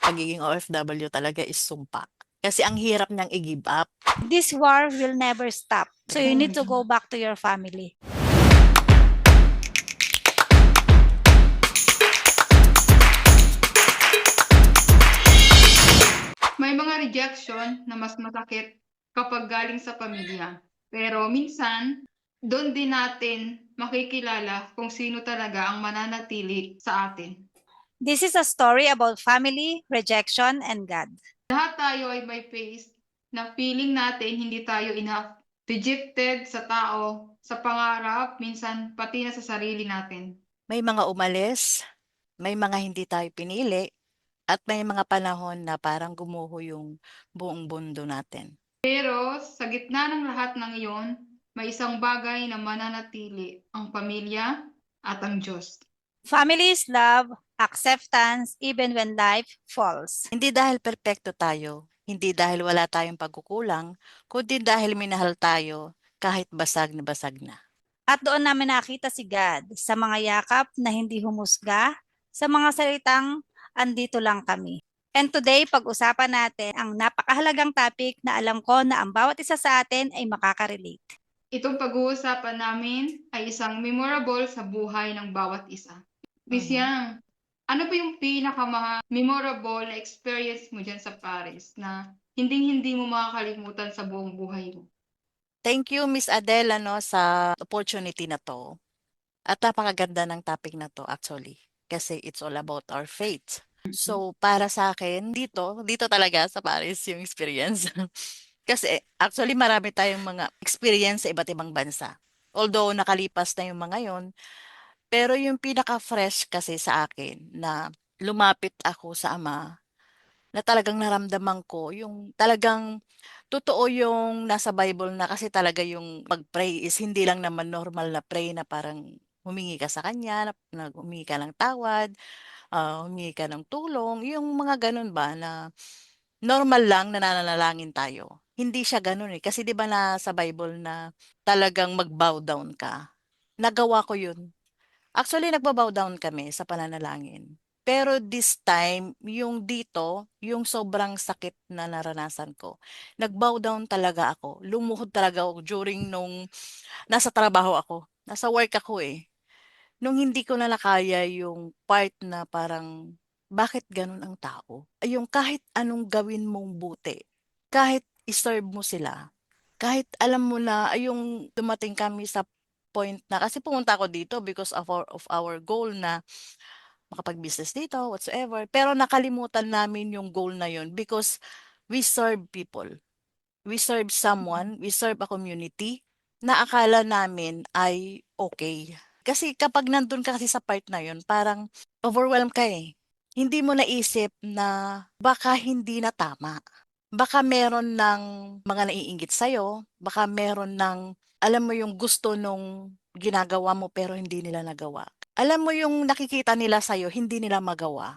pagiging OFW talaga is sumpa. Kasi ang hirap niyang i-give up. This war will never stop. So you need to go back to your family. May mga rejection na mas masakit kapag galing sa pamilya. Pero minsan, doon din natin makikilala kung sino talaga ang mananatili sa atin. This is a story about family, rejection, and God. Lahat tayo ay may face na feeling natin hindi tayo enough. Rejected sa tao, sa pangarap, minsan pati na sa sarili natin. May mga umalis, may mga hindi tayo pinili, at may mga panahon na parang gumuho yung buong mundo natin. Pero sa gitna ng lahat ng iyon, may isang bagay na mananatili, ang pamilya at ang Diyos. Family is love, acceptance, even when life falls. Hindi dahil perpekto tayo, hindi dahil wala tayong pagkukulang, kundi dahil minahal tayo kahit basag na basag na. At doon namin nakita si God sa mga yakap na hindi humusga, sa mga salitang andito lang kami. And today, pag-usapan natin ang napakahalagang topic na alam ko na ang bawat isa sa atin ay makaka-relate. Itong pag-uusapan namin ay isang memorable sa buhay ng bawat isa. Miss Yang, ano ba yung pinaka-memorable na experience mo dyan sa Paris na hindi mo makakalimutan sa buong buhay mo? Thank you, Miss Adela, no, sa opportunity na to. At napakaganda ng topic na to actually. Kasi it's all about our faith. So, para sa akin, dito talaga sa Paris yung experience. Kasi actually marami tayong mga experience sa iba't ibang bansa. Although nakalipas na yung mga yon, pero yung pinaka-fresh kasi sa akin na lumapit ako sa Ama, na talagang naramdaman ko yung talagang totoo yung nasa Bible na kasi talaga yung pag-pray is hindi lang naman normal na pray na parang humingi ka sa kanya, na humingi ka ng tawad, humingi ka ng tulong, yung mga ganun ba na normal lang na nananalangin tayo. Hindi siya ganun eh. Kasi 'di ba na sa Bible na talagang mag-bow down ka. Nagawa ko yun. Actually, nagba-bow down kami sa pananalangin. Pero this time, yung dito, yung sobrang sakit na naranasan ko, nag-bow down talaga ako. Lumuhod talaga ako during nung nasa trabaho ako. Nasa work ako eh. Nung hindi ko na nakaya yung part na parang, bakit ganun ang tao? Yung kahit anong gawin mong buti, kahit iserve mo sila, kahit alam mo na, yung dumating kami sa point na, kasi pumunta ako dito because of our goal na makapag-business dito, whatsoever. Pero nakalimutan namin yung goal na yun because we serve people. We serve someone, we serve a community na akala namin ay okay. Kasi kapag nandun ka kasi sa part na yun, parang overwhelmed ka eh. Hindi mo naisip na baka hindi na tama. Baka meron ng mga naiinggit sa'yo, baka meron ng, alam mo yung gusto nung ginagawa mo pero hindi nila nagawa. Alam mo yung nakikita nila sa'yo, hindi nila magawa.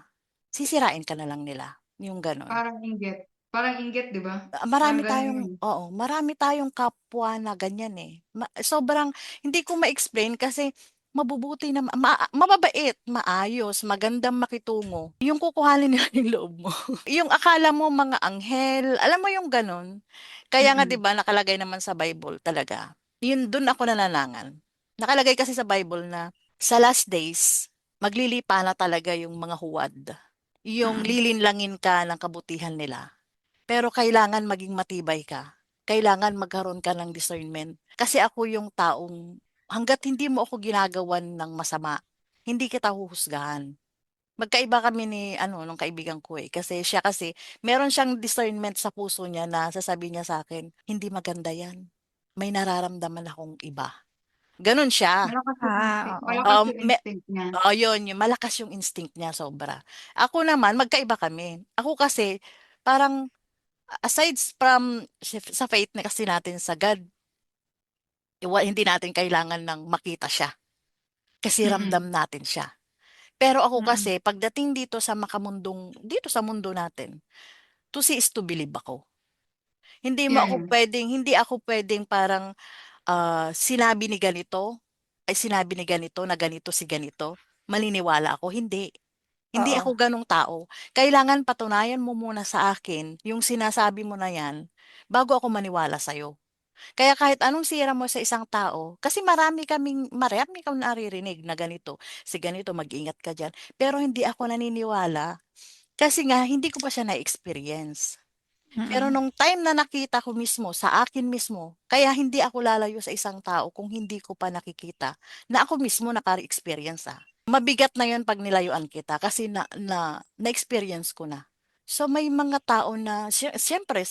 Sisirain ka na lang nila. Yung ganon. Parang inggit. Parang inggit, di ba? Parang Marami ganun tayong yun. marami tayong kapwa na ganyan, eh. Sobrang hindi ko ma-explain kasi mabubuti na mababait, maayos, magandang makitungo, yung kukuhanin nila yung loob mo. Yung akala mo mga anghel, alam mo yung gano'n? Kaya nga 'di Mm. ba nakalagay naman sa Bible talaga, yun dun ako nananangan. Nakalagay kasi sa Bible na sa last days, maglilipa na talaga yung mga huwad. Yung Mm. lilinlangin ka ng kabutihan nila. Pero kailangan maging matibay ka. Kailangan magkaroon ka ng discernment. Kasi ako yung taong hangga't hindi mo ako ginagawan ng masama, hindi kita huhusgahan. Magkaiba kami ni nung kaibigan ko eh. Kasi siya kasi, meron siyang discernment sa puso niya na sasabihin niya sa akin, hindi maganda yan. May nararamdaman akong iba. Ganon siya. Oo. Malakas yung instinct niya. Oo, yun, malakas yung instinct niya sobra. Ako naman, magkaiba kami. Ako kasi, parang aside from sa faith na kasi natin sa God, hindi natin kailangan ng makita siya. Kasi Mm. ramdam natin siya. Pero ako Mm-mm. kasi, pagdating dito sa mundo natin, to see is to believe ako. Yeah, yeah. Hindi ako pwedeng parang sinabi ni ganito na ganito si ganito, maniniwala ako. Hindi. Hindi Oo. ako gano'ng tao. Kailangan patunayan mo muna sa akin yung sinasabi mo na 'yan bago ako maniwala sa'yo. Kaya kahit anong sira mo sa isang tao, kasi marami kang naririnig na ganito, "Si ganito, mag-ingat ka diyan." Pero hindi ako naniniwala kasi nga hindi ko pa siya na-experience. Pero Mm. nung time na nakita ko mismo, sa akin mismo, kaya hindi ako lalayo sa isang tao kung hindi ko pa nakikita na ako mismo naka-experience, Mabigat na 'yun 'pag nilayuan kita kasi na-experience ko na. So may mga tao na siyempre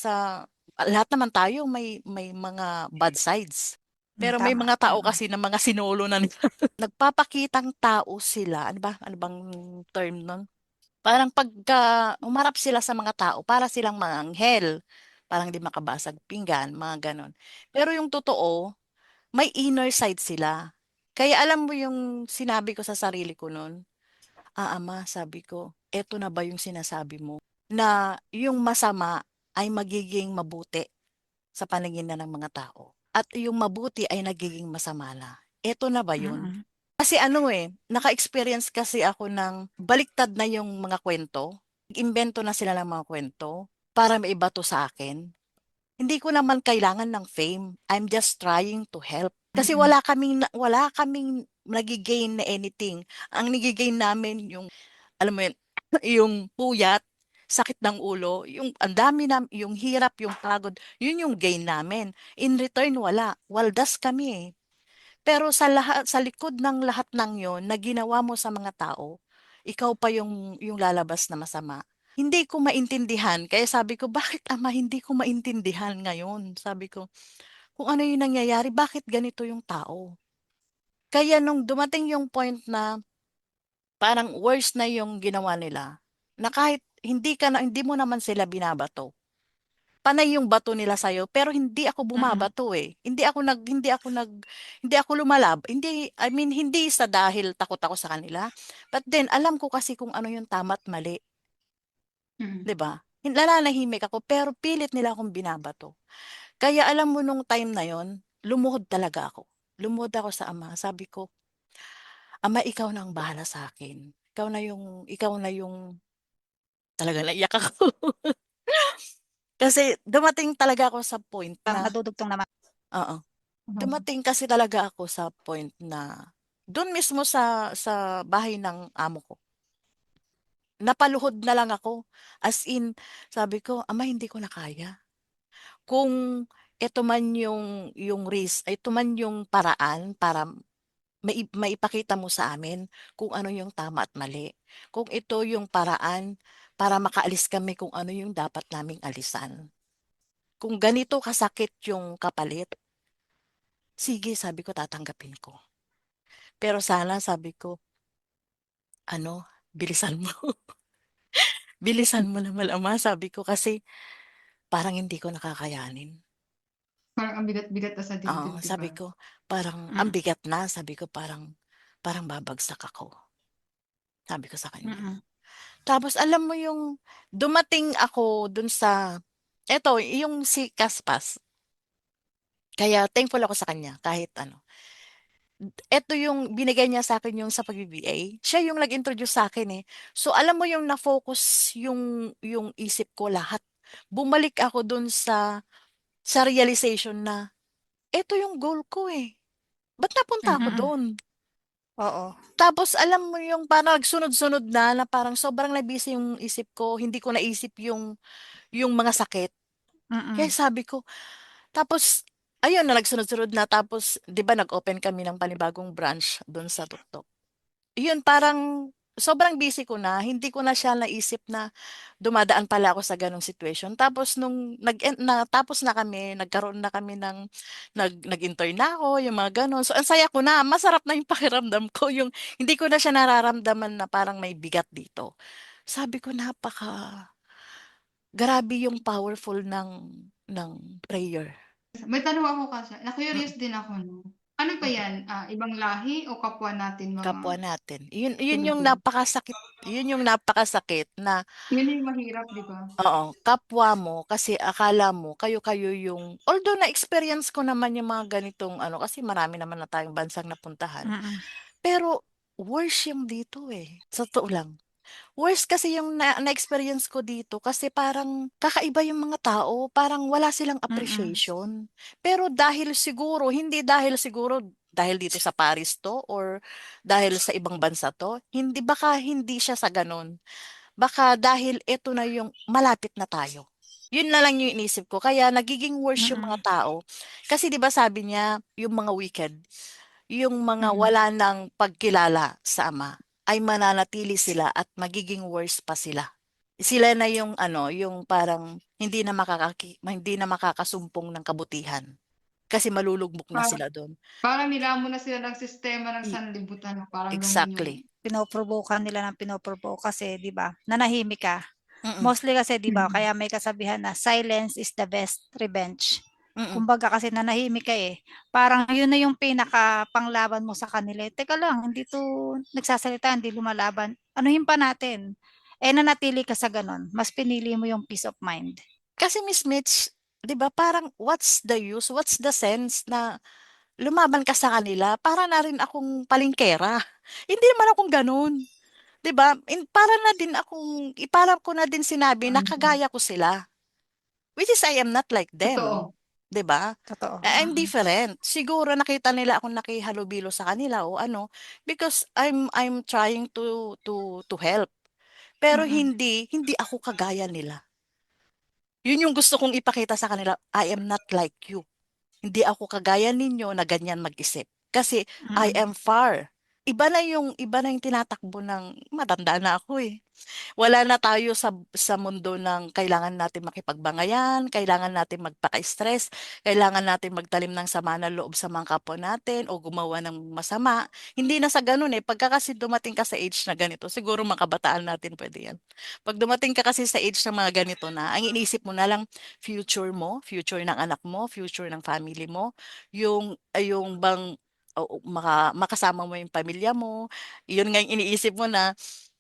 lahat naman tayo may mga bad sides. Pero may Tama. mga tao Mm. kasi na mga sinolo na nila. Nagpapakitang tao sila, ano bang term nun? Parang pagka humarap sila sa mga tao para silang mga anghel, parang 'di makabasag pinggan, mga gano'n. Pero yung totoo, may inner side sila. Kaya alam mo yung sinabi ko sa sarili ko nun, Ama," sabi ko, "eto na ba yung sinasabi mo, na yung masama ay magiging mabuti sa paningin na ng mga tao at yung mabuti ay nagiging masama na. Eto na ba yun?" Mm. Kasi ano, naka-experience kasi ako ng baliktad na yung mga kwento. Nag-imbento na sila ng mga kwento para maibato sa akin. Hindi ko naman kailangan ng fame, I'm just trying to help. Kasi Mm. wala kaming nagi-gain na anything. Ang nagi-gain namin yung, alam mo yun, yung puyat, sakit ng ulo, yung ang dami yung hirap, yung pagod, yun yung gain namin. In return wala, waldas kami, Pero sa likod ng lahat ng yon na ginawa mo sa mga tao, ikaw pa yung lalabas na masama. Hindi ko maintindihan kaya sabi ko, "Bakit Ama hindi ko maintindihan ngayon?" Sabi ko, "Kung ano yung nangyayari, bakit ganito yung tao?" Kaya nung dumating yung point na parang worse na yung ginawa nila, na kahit hindi mo naman sila binabato, panay yung bato nila sa'yo pero hindi ako Mm. bumabato, hindi ako hindi, I mean hindi sa dahil takot ako sa kanila, but then alam ko kasi kung ano yung tama at mali, Mm. 'di ba? Nananahimik ako pero pilit nila akong binabato. Kaya alam mo nung time na yon, lumuhod talaga ako. Lumuhod ako sa Ama, sabi ko, "Ama, ikaw na ang bahala sa'kin. Ikaw na yung" talagang naiyak ako. Kasi dumating talaga ako sa point Parang na nadudugtong naman. oo. Mhm. Dumating kasi talaga ako sa point na dun mismo sa bahay ng amo ko, napaluhod na lang ako. As in, sabi ko, "Ama, hindi ko na kaya. Kung eto man yung paraan para maipakita mo sa amin kung ano yung tama at mali. Kung ito yung paraan para makaalis kami kung ano yung dapat naming alisan. Kung ganito kasakit yung kapalit, sige," sabi ko, "tatanggapin ko. Pero sana," sabi ko, "ano, bilisan mo, bilisan mo naman Ama," sabi ko, "kasi parang hindi ko nakakayanin." Parang ang bigat-bigat na sa Oo, dibdib, 'di ba? sabi ko, "Parang ang Mm. bigat na," sabi ko, "parang parang babagsak ako." Sabi ko sa kanya. Mm. Tapos alam mo yung dumating ako dun sa yung si Kaspas, kaya thankful ako sa kanya kahit ano. Eto yung binigay niya sa'kin yung sa pagbi-BA, siya yung nag-introduce sa'kin, eh. So alam mo yung na-focus yung isip ko lahat. Bumalik ako dun sa realization na eto yung goal ko, eh. Ba't napunta ako Mm. dun? Oo. Tapos alam mo yung parang nagsunod-sunod na parang sobrang na-busy yung isip ko, hindi ko naisip yung mga sakit. Kaya Mm. sabi ko tapos ayun na nagsunod-sunod na tapos 'di ba nag-open kami ng panibagong branch dun sa Tuktok. Yun parang sobrang busy ko na, hindi ko na siya naisip na dumadaan pala ako sa gano'ng situation. Tapos nung natapos na kami, nagkaroon na kami nag-intern na ako, yung mga gano'n. So ang saya ko na, masarap na yung pakiramdam ko, yung hindi ko na siya nararamdaman na parang may bigat dito. Sabi ko, grabe yung powerful ng prayer. May tanong ako kasi, Mm, na-curious din ako 'no. Ano ba mm. 'yan, ibang lahi o kapwa natin mga Kapwa natin. Yun yung Pilipino? napakasakit, yun yung napakasakit na Yun yung mahirap, 'di ba? oo, kapwa mo kasi akala mo kayo-kayo yung although na-experience ko naman yung mga ganitong ano, kasi marami naman na tayong bansang napuntahan. Mm. Pero worse yung dito, sa totoo lang. Worst kasi yung na-experience ko dito kasi parang kakaiba yung mga tao, parang wala silang Mm. appreciation. Pero dahil siguro, hindi dahil siguro dahil dito sa Paris to or dahil sa ibang bansa to, hindi baka hindi siya sa ganun. Baka dahil ito na yung malapit na tayo. Yun na lang yung inisip ko. Kaya nagiging worse yung mga Mm. tao. Kasi 'di ba sabi niya, yung mga wicked, yung mga Mm. wala ng pagkilala sa Ama, ay mananatili sila at magiging worse pa sila. Sila na yung ano, yung parang hindi na makakasumpong ng kabutihan. Kasi malulugmok na Parang sila doon. parang nilamon na sila ng sistema ng sanlibutan, parang gano'n yung Exactly. Pinoprovoke nila ng pinoprovoke kasi 'di ba, nanahimik ka. Mm, Mostly kasi 'di ba, mm. kaya may kasabihan na silence is the best revenge. mm. Kumbaga kasi nanahimik ka eh. Parang yun na yung pinaka panglaban mo sa kanila. Eh, teka lang, hindi to nagsasalita, hindi lumalaban. Anuhin pa natin. Eh nanatili ka sa ganun. Mas pinili mo yung peace of mind. Kasi Miss Mitch, 'di ba parang what's the use, what's the sense na lumaban ka sa kanila para na rin akong palingkera. Hindi naman akong gano'n, 'di ba? Para na din akong para ko na din sinabi na Mm. kagaya ko sila, which is I am not like them, Totoo. 'di ba? Totoo. I'm different. Siguro nakita nila akong nakihalubilo sa kanila o ano, because I'm trying to help. Pero Mm. hindi ako kagaya nila. Yun yung gusto kong ipakita sa kanila, I am not like you. Hindi ako kagaya ninyo na ganyan mag-isip. Kasi I Mm. am far. Iba na yung tinatakbo ng matanda na ako eh. Wala na tayo sa mundo ng kailangan natin makipagbangayan, kailangan natin magpaka-stress, kailangan natin magtalim ng sama ng loob sa mga kapwa natin o gumawa ng masama. Hindi na sa ganun eh. Pagka kasi dumating ka sa age na ganito, siguro mga kabataan natin pwede yan. Pag dumating ka kasi sa age ng mga ganito na, ang iniisip mo na lang future mo, future ng anak mo, future ng family mo, yung bang makasama mo yung pamilya mo, yun nga yung iniisip mo na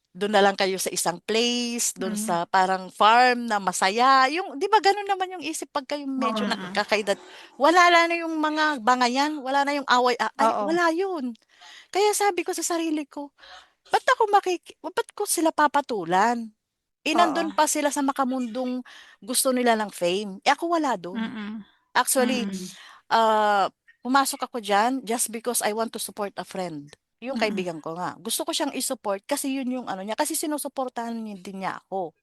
do'n na lang kayo sa isang place, do'n Mm. sa parang farm na masaya, yung 'di ba gano'n naman yung isip pagka yung medyo Oo. Mm. nagkakaedad. Wala na yung mga bangayan, wala na yung away, ay Oo. wala yun. Kaya sabi ko sa sarili ko, ba't ko sila papatulan? Eh, Oo. nandun pa sila sa makamundong gusto nila ng fame, eh, ako wala dun. Mm. Actually, Mm. Mm. ah, pumasok ako diyan just because I want to support a friend. Yung Mm. kaibigan ko nga, gusto ko siyang i-support kasi yun yung ano niya, kasi sinusuportahan din niya ako.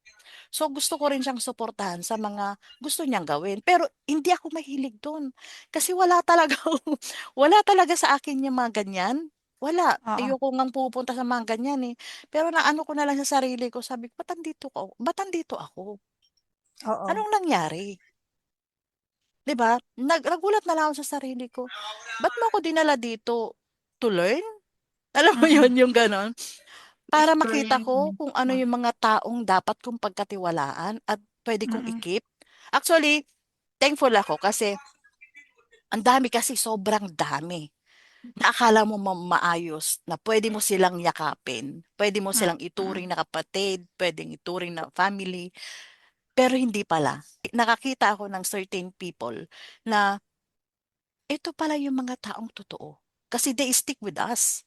So, gusto ko rin siyang suportahan sa mga gusto niyang gawin. Pero hindi ako mahilig dun. Kasi wala talaga wala talaga sa akin yung mga ganyan. Wala. Oo. Ayoko ngang pupunta sa mga ganyan eh. Pero naano ko na lang sa sarili ko, sabi ko, ba't andito ako? Oo. Anong nangyari? 'Di ba? Nagulat na lang ako sa sarili ko. Ba't mo ako dinala dito? To learn? Alam mo Mm. yun, yung gano'n? Para makita Experience. ko kung ano yung mga taong dapat kong pagkatiwalaan at puwede kong Mm. i-keep. Actually, thankful ako kasi ang dami kasi, sobrang dami, na akala mo maayos na puwede mo silang yakapin, puwede mo silang Mm. ituring na kapatid, puwedeng ituring na family, pero hindi pala. Nakakita ako ng certain people na ito pala yung mga taong totoo, kasi they stick with us.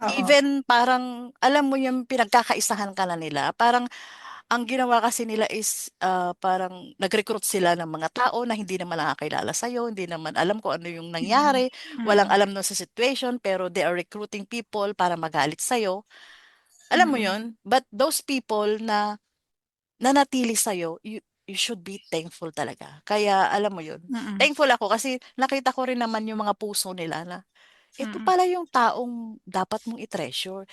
Oo. Even parang alam mo yung pinagkakaisahan ka na nila, parang ang ginawa kasi nila is, parang nag-recruit sila ng mga tao na hindi naman nakakilala sa'yo, hindi naman alam kung ano yung Mm. nangyari, walang Mm. alam dun sa situation, pero they are recruiting people para magalit sa'yo. Alam mo Mm. yun? But those people na nanatili sa'yo, you should be thankful talaga. Kaya alam mo yun, Mm. thankful ako kasi nakita ko rin naman yung mga puso nila na, ito Mm. pala yung taong dapat mong i-treasure.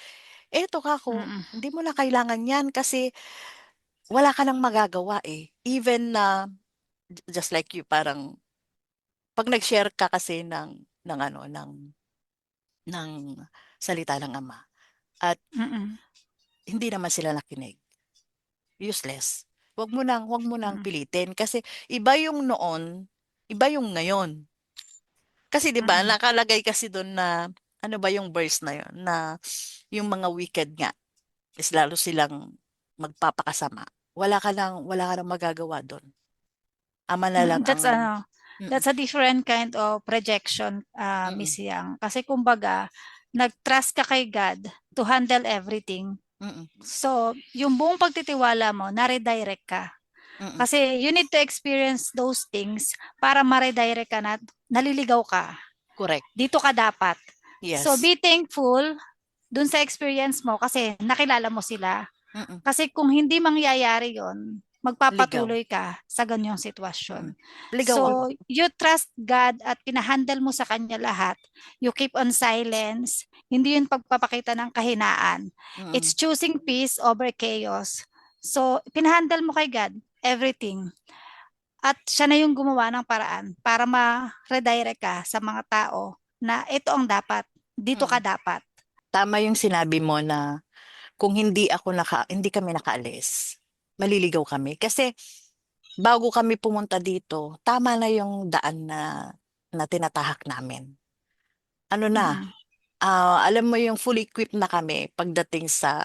Eto kako, Mm. hindi mo na kailangan 'yan kasi wala ka ng magagawa, eh. Even na just like you, parang 'pag nag-share ka kasi ng ano, ng salita ng Ama at Mm. hindi naman sila nakinig, useless. Wag mo nang Mm. pilitin kasi iba yung noon, iba yung ngayon. Kasi 'di ba Mm. nakalagay kasi dun na ano ba yung verse na yun, na yung mga wicked nga is lalo silang magpapakasama. Wala ka ng magagawa dun. Ama na lang Mm. ang mm, That's a different kind of rejection, mm, Miss Yang. Kasi kumbaga, nag-trust ka kay God to handle everything. Mm. So, yung buong pagtitiwala mo, na-redirect ka. Mm. Kasi you need to experience those things para ma-redirect ka na naliligaw ka. Correct. Dito ka dapat. So, Yes. be thankful dun sa experience mo kasi nakilala mo sila. Mm. Kasi kung hindi mangyayari yon, Ligaw. magpapatuloy ka sa ganyong sitwasyon. Mm. Ligaw ako. So, you trust God at pinahandle mo sa Kanya lahat. You keep on silence. Hindi yun pagpapakita ng kahinaan. Mm. It's choosing peace over chaos. So, pinahandle mo kay God everything. At siya na yung gumawa ng paraan para ma-redirect ka sa mga tao na ito ang dapat. Dito ka Mm. dapat. Tama yung sinabi mo na kung hindi kami nakaalis, maliligaw kami. Kasi bago kami pumunta dito, tama na yung daan na tinatahak namin. Ano na, Mm-mm. alam mo yung fully equipped na kami pagdating sa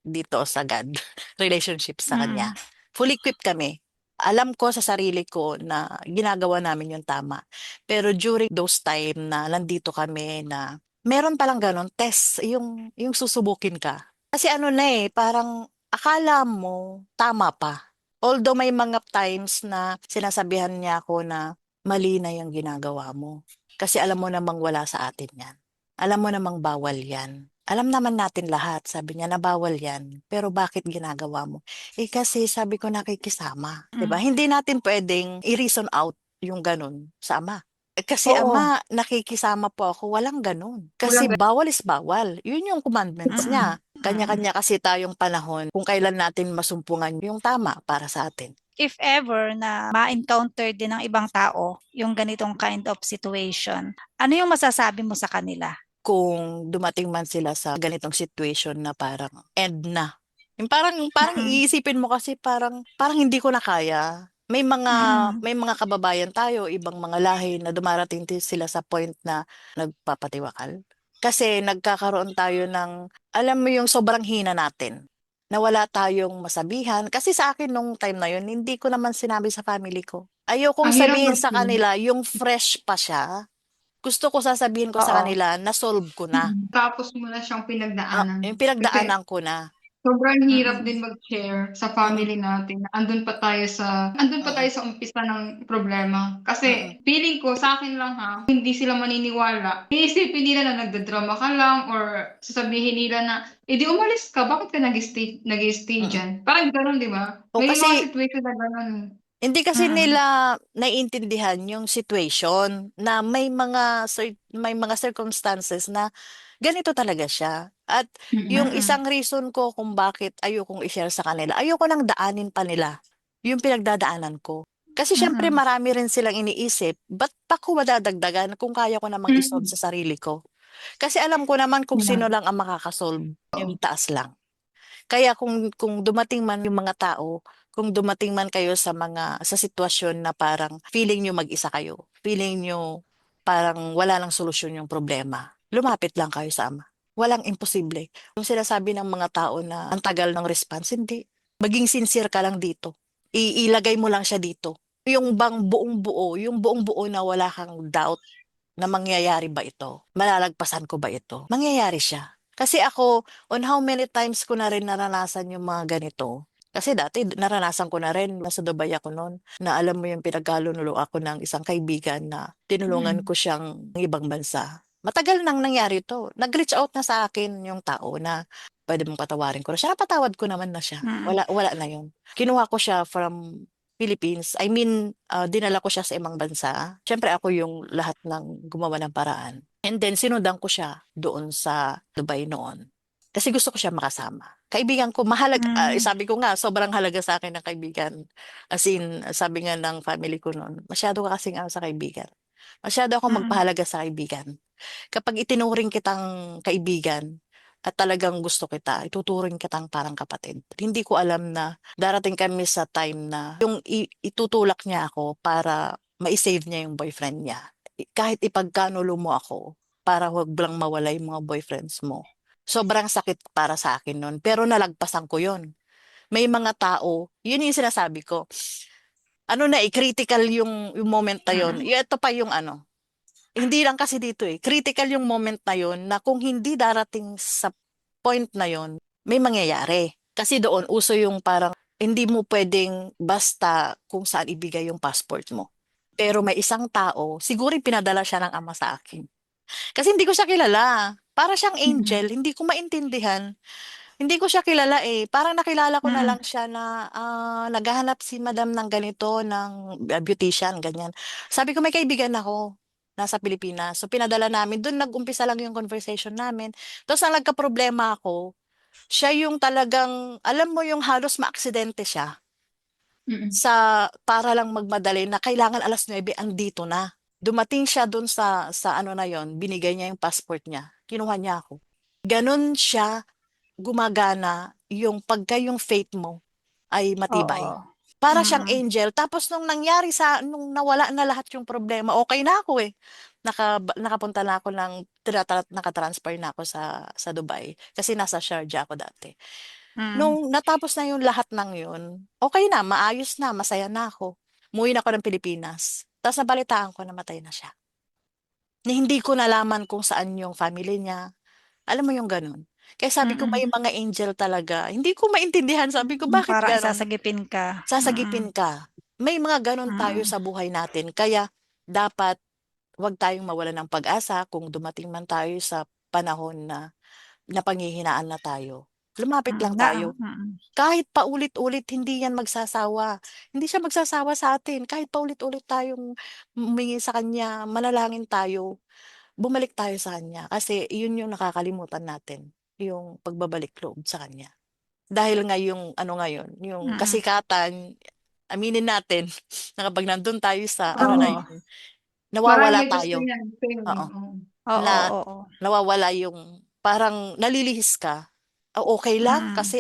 dito sa God, relationship sa Mm-mm. Kanya. Fully equipped kami. Alam ko sa sarili ko na ginagawa namin yung tama. Pero during those time na nandito kami na meron palang ganon, test, yung susubukin ka. Kasi ano na parang akala mo tama pa. Although may mga times na sinasabihan niya ako na mali na yung ginagawa mo. Kasi alam mo namang wala sa atin yan. Alam mo namang bawal yan. Alam naman natin lahat, sabi niya na bawal yan. Pero bakit ginagawa mo? Kasi sabi ko nakikisama. 'Di ba? Mm. Hindi natin pwedeng i-reason out yung ganun sa ama. Kasi Oo. ama, nakikisama po ako. Walang ganun. Walang Kasi bawal is bawal. Yun yung commandments Mm-mm. niya. Kanya-kanya kasi tayong panahon kung kailan natin masumpungan yung tama para sa atin. If ever na ma-encounter din ng ibang tao yung ganitong kind of situation, ano yung masasabi mo sa kanila? Kung dumating man sila sa ganitong situation na parang end na. Yung parang Mm-mm. iisipin mo kasi parang hindi ko na kaya. Mm-mm. May mga kababayan tayo, ibang mga lahi na dumarating din sila sa point na nagpapatiwakal. Kasi nagkakaroon tayo ng, alam mo yung sobrang hina natin, na wala tayong masabihan. Kasi sa akin nung time na yun, hindi ko naman sinabi sa family ko. Ayokong Ang hirap sabihin sa kasi. kanila, yung fresh pa siya. Gusto ko sasabihin ko sa Oo. kanila, na-solve ko na. Tapos mo na siyang Yung pinagdaanan. Kasi pinagdaanan ko na. sobrang hirap Mm-mm. din mag-share sa Mm-mm. family natin. Andun pa Mm-mm. tayo sa umpisa ng problema. Mm-mm. Kasi feeling ko sa akin lang ha, hindi sila maniniwala. Iisipin nila na nagdadrama ka lang or sasabihin nila na, di umalis ka, bakit ka nag-stay Mm-mm. dyan? Parang gano'n, di ba? O May mga kasi situation na gano'n. hindi kasi Mm-mm. nila naiintindihan yung situation na may mga circumstances na ganito talaga siya. At yung Mm-mm. Mm-mm. isang reason ko kung bakit ayokong i-share sa kanila, ayoko nang daanin pa nila yung pinagdadaanan ko. Kasi syempre Mm-mm. marami rin silang iniisip, ba't pa ko madadagdagan kung kaya ko namang isolve Mm. sa sarili ko? Kasi alam ko naman kung Yeah. sino lang ang makakasolve, Oo. yung taas lang. Kaya kung dumating man yung mga tao, kung dumating man kayo sa sitwasyon na parang feeling nyo mag-isa kayo, feeling nyo parang wala lang solusyon yung problema, lumapit lang kayo sa Ama. Walang imposible. Yung sinasabi ng mga tao na ang tagal ng response, hindi. Maging sincere ka lang dito. Ilagay mo lang siya dito. Yung buong buo na wala kang doubt na mangyayari ba ito? Malalagpasan ko ba ito? Mangyayari siya. Kasi ako, on how many times ko na rin naranasan yung mga ganito. Kasi dati naranasan ko na rin, nasa Dubai ako noon, na alam mo yung pinagkalunulo ako ng isang kaibigan na tinulungan Mm. ko siyang ibang bansa. Matagal nang nangyari to. Nag-reach out na sa akin yung tao na pwede mong patawarin ko na siya. Napatawad ko naman na siya. Mm-mm. Wala na yun. Kinuha ko siya from Philippines. I mean, dinala ko siya sa ibang bansa. Siyempre ako yung lahat ng gumawa ng paraan. And then sinundan ko siya doon sa Dubai noon. Kasi gusto ko siya makasama. Kaibigan ko, Mm-mm. sabi ko nga, sobrang halaga sa akin ng kaibigan. As in, sabi nga ng family ko noon, masyado ka kasing sa kaibigan. Masyado ako Mm-mm. magpahalaga sa kaibigan. Kapag itinuring kitang kaibigan, at talagang gusto kita, ituturing kitang parang kapatid. Hindi ko alam na darating kami sa time na yung itutulak niya ako para ma-save niya yung boyfriend niya. Kahit ipagkanulo mo ako para wag lang mawala yung mga boyfriends mo. Sobrang sakit para sa akin nun. Pero nalagpasan ko yun. May mga tao, yun yung sinasabi ko. Ano na critical yung moment na yun. Mm-mm. Ito pa yung ano, hindi lang kasi dito critical yung moment na yon na kung hindi darating sa point na yon, may mangyayari. Kasi doon, uso yung parang hindi mo pwedeng basta kung saan ibigay yung passport mo. Pero may isang tao, siguro pinadala siya ng ama sa akin. Kasi hindi ko siya kilala. Para siyang Mm-mm. angel, hindi ko maintindihan. Hindi ko siya kilala eh. Parang nakilala ko na Mm-mm. lang siya na naghahanap si madam ng ganito, ng beautician, ganyan. Sabi ko, may kaibigan ako nasa Pilipinas. So, pinadala namin. Doon nag-umpisa lang yung conversation namin. Tapos, ang nagka-problema ako, siya yung talagang, alam mo yung halos maaksidente siya Mm-mm. para lang magmadali na kailangan 9:00 andito na. Dumating siya doon sa ano na yon, binigay niya yung passport niya. Kinuha niya ako. Ganon siya gumagana yung pagka yung faith mo ay Oo. matibay. Para siyang Mm-mm. angel. Tapos nung nawala na lahat yung problema, okay na ako eh. Nakapunta na ako nakatransfer na ako sa Dubai. Kasi nasa Sharjah ako dati. Mm. Nung natapos na yung lahat ng yun, okay na, maayos na, masaya na ako. Umuwi na ako ng Pilipinas. Tapos nabalitaan ko namatay na siya. Na hindi ko nalaman kung saan yung family niya. Alam mo yung ganun. Kaya sabi ko, Mm-mm. may mga angel talaga. Hindi ko maintindihan. Sabi ko, bakit Parang ganun? isasagipin ka. Mm-mm. Sasagipin ka. May mga ganun tayo Mm-mm. sa buhay natin. Kaya dapat wag tayong mawala ng pag-asa kung dumating man tayo sa panahon na napanghihinaan na tayo. Lumapit Mm-mm. lang tayo. Mm-mm. Kahit paulit-ulit, hindi yan magsasawa. Hindi siya magsasawa sa atin. Kahit paulit-ulit tayong humingi sa kanya, manalangin tayo, bumalik tayo sa kanya. Kasi yun yung nakakalimutan natin, yung pagbabalik loob sa kanya. Dahil nga yung ano ngayon, yung Mm-mm. kasikatan, aminin natin na kapag nandun tayo sa ano na Oo. Oo. yun, Marami nawawala may gusto tayo. niyan. Same. Oo. Oo. Oo. Na Oo. nawawala yung parang nalilihis ka. Okay lang Mm. kasi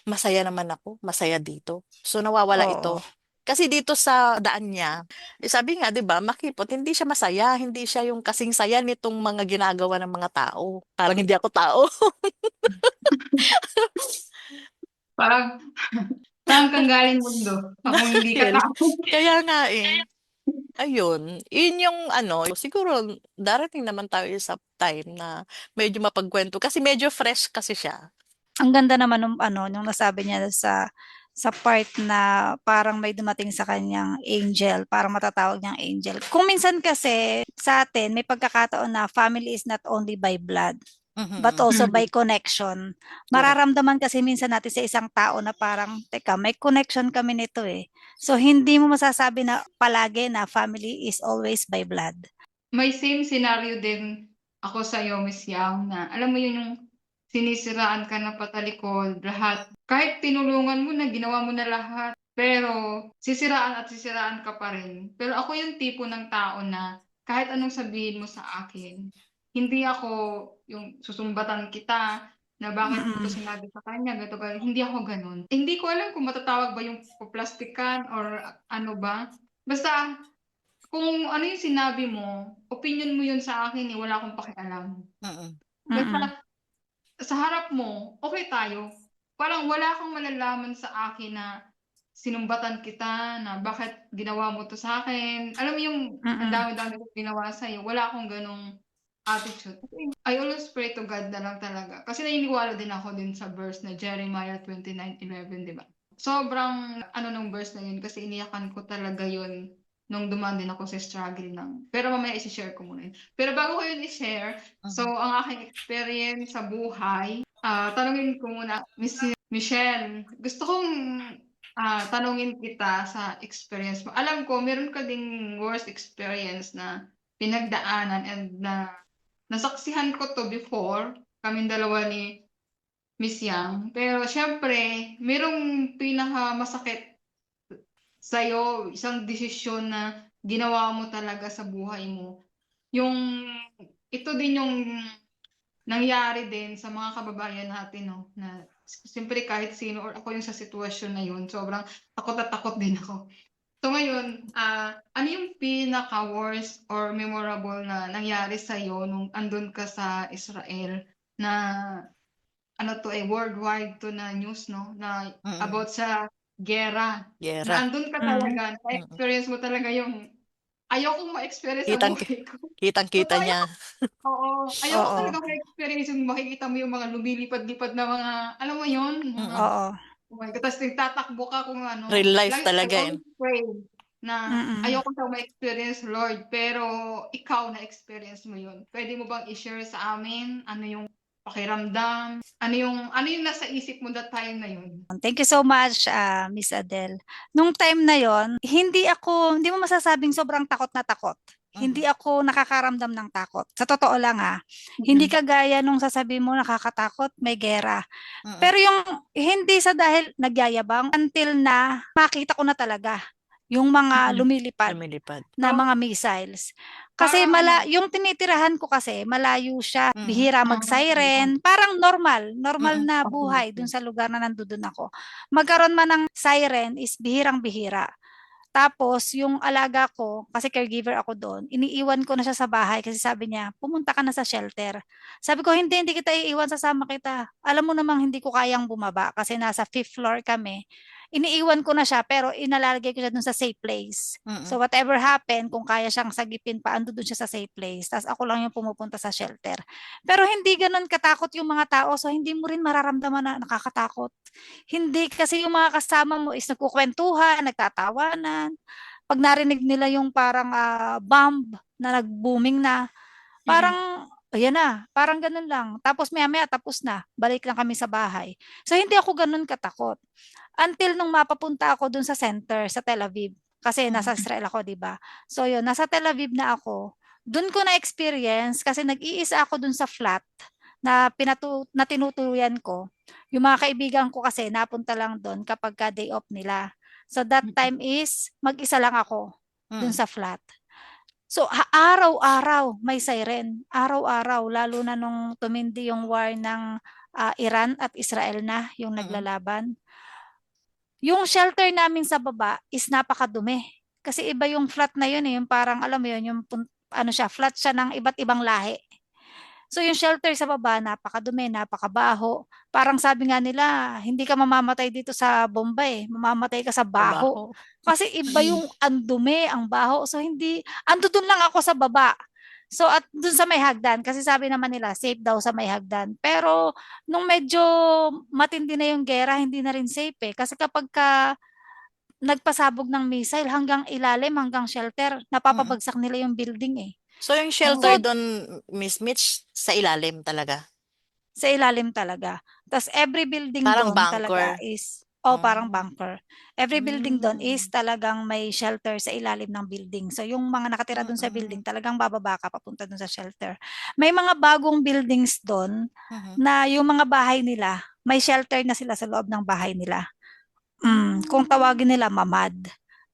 masaya naman ako, masaya dito. So nawawala Oo. ito. Kasi dito sa daan niya, sabi nga 'di ba, makipot, hindi siya masaya, hindi siya yung kasing saya nitong mga ginagawa ng mga tao. Parang hindi ako tao. Parang, saan kang galing mundo? Kung hindi ka Dahil, tao. kaya nga eh. Ayun, yun yung ano, siguro darating naman tayo sa time na medyo mapagkwento kasi medyo fresh kasi siya. Ang ganda naman nung ano, nung nasabi niya sa part na parang may dumating sa kanyang angel, parang matatawag niyang angel. Kung minsan kasi sa atin may pagkakataon na family is not only by blood, but Mhm. also by Mm. connection. Correct. Mararamdaman kasi minsan natin sa isang tao na parang, teka, may connection kami nito eh. So hindi mo masasabi na palagi na family is always by blood. May same scenario din ako sa'yo, Miss Yang, na alam mo yun yung sinisiraan ka na patalikod, lahat. Kahit tinulungan mo na, ginawa mo na lahat, pero sisiraan at sisiraan ka pa rin. Pero ako yung tipo ng tao na kahit anong sabihin mo sa akin, hindi ako yung susumbatan kita na bakit mo to Mm-mm. sinabi sa kanya, gato ganito. Hindi ako ganun. Hindi ko alam kung matatawag ba yung plastikan or ano ba. Basta kung ano yung sinabi mo, opinion mo yun sa akin eh, wala akong pakialam. Mm. Mm-mm. Basta sa harap mo, okay tayo. Parang wala kang malalaman sa akin na sinumbatan kita, na bakit ginawa mo to sa akin. Alam mo yung ang Mm-mm. dami-dami kong ginawa sa'yo, wala akong ganong attitude. I always pray to God na lang talaga. Kasi naniniwala din ako din sa verse na Jeremiah 29:11, di ba? Sobrang ano nung verse na yun kasi iniyakan ko talaga yun nung dumaan din ako sa struggle ng pero mamaya isi-share ko muna yun. Pero bago ko yun i-share, so Mhm. ang aking experience sa buhay, tanungin ko muna, Miss Michelle, gusto kong tanungin kita sa experience mo. Alam ko meron ka ding worst experience na pinagdaanan and na nasaksihan ko 'to before, kaming dalawa ni Miss Yang. Pero siyempre merong pinakamasakit sa'yo, isang desisyon na ginawa mo talaga sa buhay mo. Yung ito din yung nangyari din sa mga kababayan natin 'no, na siyempre kahit sino or ako yung sa sitwasyon na yun, sobrang takot na takot din ako. So ngayon, ano yung pinaka-worst or memorable na nangyari sa'yo nung andun ka sa Israel na ano 'to, worldwide 'to na news 'no, na Mm. about sa giyera, na Giyera. andun ka Mm. talaga, Mm. na-experience mo talaga yung ayokong ma-experience sa Kitang buhay ko. kitang-kita Totoo niya. ayoko Oo. talaga ma-experience yung makikita mo yung mga lumilipad-lipad na mga, alam mo yun, mga, Mm. Oo. oh my God, tapos nagtatakbo ka kung Real ano. life Lagi, I talaga, eh. always pray na Mm. ayoko daw ma-experience, Lord, pero ikaw na-experience mo yun. Pwede mo bang i-share sa amin ano yung pakiramdam? Ano yung nasa isip mo that time na yun? Thank you so much, Miss Adele. Nung time na yon, hindi mo masasabing sobrang takot na takot. Hindi ako nakakaramdam ng takot. Sa totoo lang hindi Mm. kagaya nung sasabihin mo nakakatakot, may gera. Mm. Pero yung hindi sa dahil nagyayabang until na makita ko na talaga yung mga Mm. lumilipad Lumilipad. na So, mga missiles. Kasi parang ano, yung tinitirahan ko kasi malayo siya, Mhm. bihira mag-siren, parang normal Mm. na buhay dun sa lugar na nandun ako. Magkaroon man ng siren is bihirang-bihira. Tapos, yung alaga ko, kasi caregiver ako doon, iniiwan ko na siya sa bahay kasi sabi niya, pumunta ka na sa shelter. Sabi ko, hindi kita iiwan, sasama kita. Alam mo namang hindi ko kayang bumaba kasi nasa 5th floor kami. Iniiwan ko na siya pero inalalagay ko siya doon sa safe place. So Mm. whatever happen, kung kaya siyang sagipin pa, ando doon siya sa safe place. Tapos ako lang yung pumupunta sa shelter. Pero hindi ganun katakot yung mga tao, so hindi mo rin mararamdaman na nakakatakot. Hindi kasi yung mga kasama mo is nagkukwentuhan, nagtatawanan. Pag narinig nila yung parang bomb na nag-booming na, parang ayan na, parang ganun lang. Tapos maya-maya tapos na, balik lang kami sa bahay. So hindi ako ganun katakot. Until nung mapapunta ako dun sa center, sa Tel Aviv. Kasi nasa Israel ako, di ba? So yun, nasa Tel Aviv na ako. Dun ko na-experience kasi nag-iisa ako dun sa flat na tinutuluyan ko. Yung mga kaibigan ko kasi napunta lang doon kapag ka day off nila. So that time is mag-isa lang ako doon Mm. sa flat. So araw-araw may siren. Araw-araw lalo na nung tumindi yung war ng Iran at Israel na yung naglalaban. Yung shelter namin sa baba is napakadumi. Kasi iba yung flat na yun yung parang alam mo yun, yung ano siya, flat siya ng iba't ibang lahi. So yung shelter sa baba, napakadumi, napakabaho. Parang sabi nga nila, hindi ka mamamatay dito sa bomba mamamatay ka sa baho. Trabaho. Kasi iba yung andumi, ang baho. So hindi, ando dun lang ako sa baba. So at dun sa may hagdan, kasi sabi naman nila, safe daw sa may hagdan. Pero nung medyo matindi na yung gera, hindi na rin safe Kasi kapag ka nagpasabog ng missile hanggang ilalim, hanggang shelter, Mm. napapabagsak nila yung building So yung So, shelter doon, Miss Mitch, sa ilalim talaga. sa ilalim talaga. Tapos every building Parang doon talaga bunker. is, parang Oh. bunker. Every building doon is Mm. talagang may shelter sa ilalim ng building. So yung mga nakatira doon sa Mm. building, talagang bababa ka papunta doon sa shelter. May mga bagong buildings doon Mhm. na yung mga bahay nila, may shelter na sila sa loob ng bahay nila. Kung tawagin nila mamad.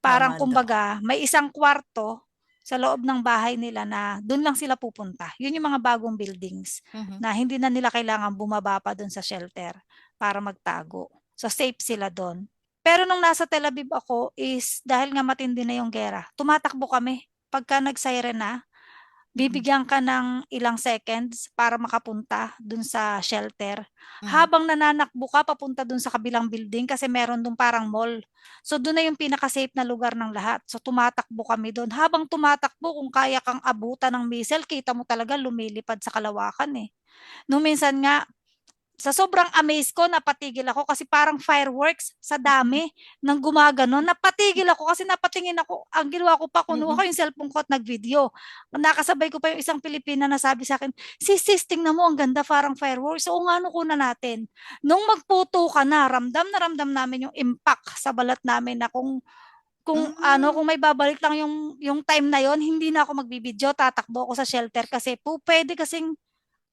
Parang Mamad. kumbaga, may isang kwarto sa loob ng bahay nila na doon lang sila pupunta. Yun yung mga bagong buildings Mhm. na hindi na nila kailangan bumaba pa doon sa shelter para magtago. So safe sila doon. Pero nung nasa Tel Aviv ako is dahil nga matindi na yung gera, tumatakbo kami. Pagka nag-siren na, bibigyan ka ng ilang seconds para makapunta dun sa shelter. Mhm. Habang nananakbo ka papunta dun sa kabilang building kasi meron dun parang mall. So dun na yung pinaka-safe na lugar ng lahat. So tumatakbo kami dun. Habang tumatakbo, kung kaya kang abutan ng missile, kita mo talaga lumilipad sa kalawakan Nung minsan nga, sa sobrang amaze ko, napatigil ako kasi parang fireworks sa dami ng gumaganon. Napatigil ako kasi napatingin ako. Ang ginawa ko pa, kunuha ko yung cellphone ko at nag-video. Nakasabay ko pa yung isang Pilipina na sabi sa akin, sis, tingnan mo, ang ganda parang fireworks. So, nga, ano kuna natin. Nung magputo ka na ramdam namin yung impact sa balat namin na kung may babalik lang yung time na yon, hindi na ako magbibideo, tatakbo ako sa shelter kasi pwede kasing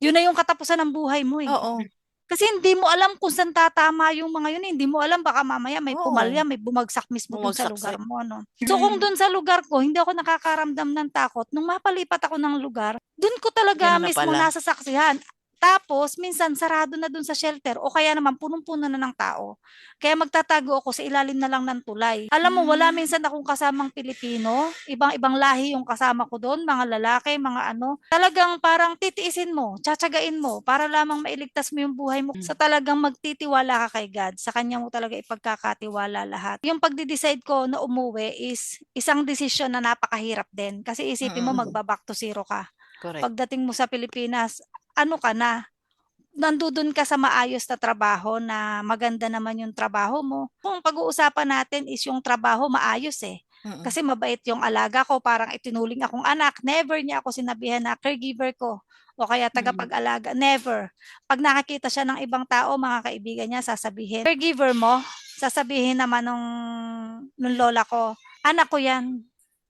yun na yung katapusan ng buhay mo Oo. Kasi hindi mo alam kung saan tatama yung mga yun. Hindi mo alam baka mamaya may Oo. pumalya, may bumagsak mismo dun sa Bumagsak lugar sa mo, no? So kung dun sa lugar ko, hindi ako nakakaramdam ng takot. Nung mapalipat ako ng lugar, dun ko talaga Ganun na mismo pala. nasasaksihan. Tapos, minsan sarado na dun sa shelter o kaya naman punong-puno na ng tao. Kaya magtatago ako sa ilalim na lang ng tulay. Alam mo, wala minsan akong kasamang Pilipino. Ibang-ibang lahi yung kasama ko doon, mga lalaki, mga ano. Talagang parang titiisin mo, tsatsagain mo para lamang mailigtas mo yung buhay mo. Sa talagang magtitiwala ka kay God. Sa Kanya mo talaga ipagkakatiwala lahat. Yung pagde-decide ko na umuwi is isang desisyon na napakahirap din. Kasi isipin mo, magba-back to zero ka. Correct. Pagdating mo sa Pilipinas, ano ka na, nandudun ka sa maayos na trabaho na maganda naman yung trabaho mo. Kung pag-uusapan natin is yung trabaho maayos eh. Kasi mabait yung alaga ko, parang itinuling akong anak. Never niya ako sinabihan na caregiver ko o kaya tagapag-alaga. Never. Pag nakakita siya ng ibang tao, mga kaibigan niya, sasabihin, caregiver mo? Sasabihin naman nung lola ko, anak ko yan.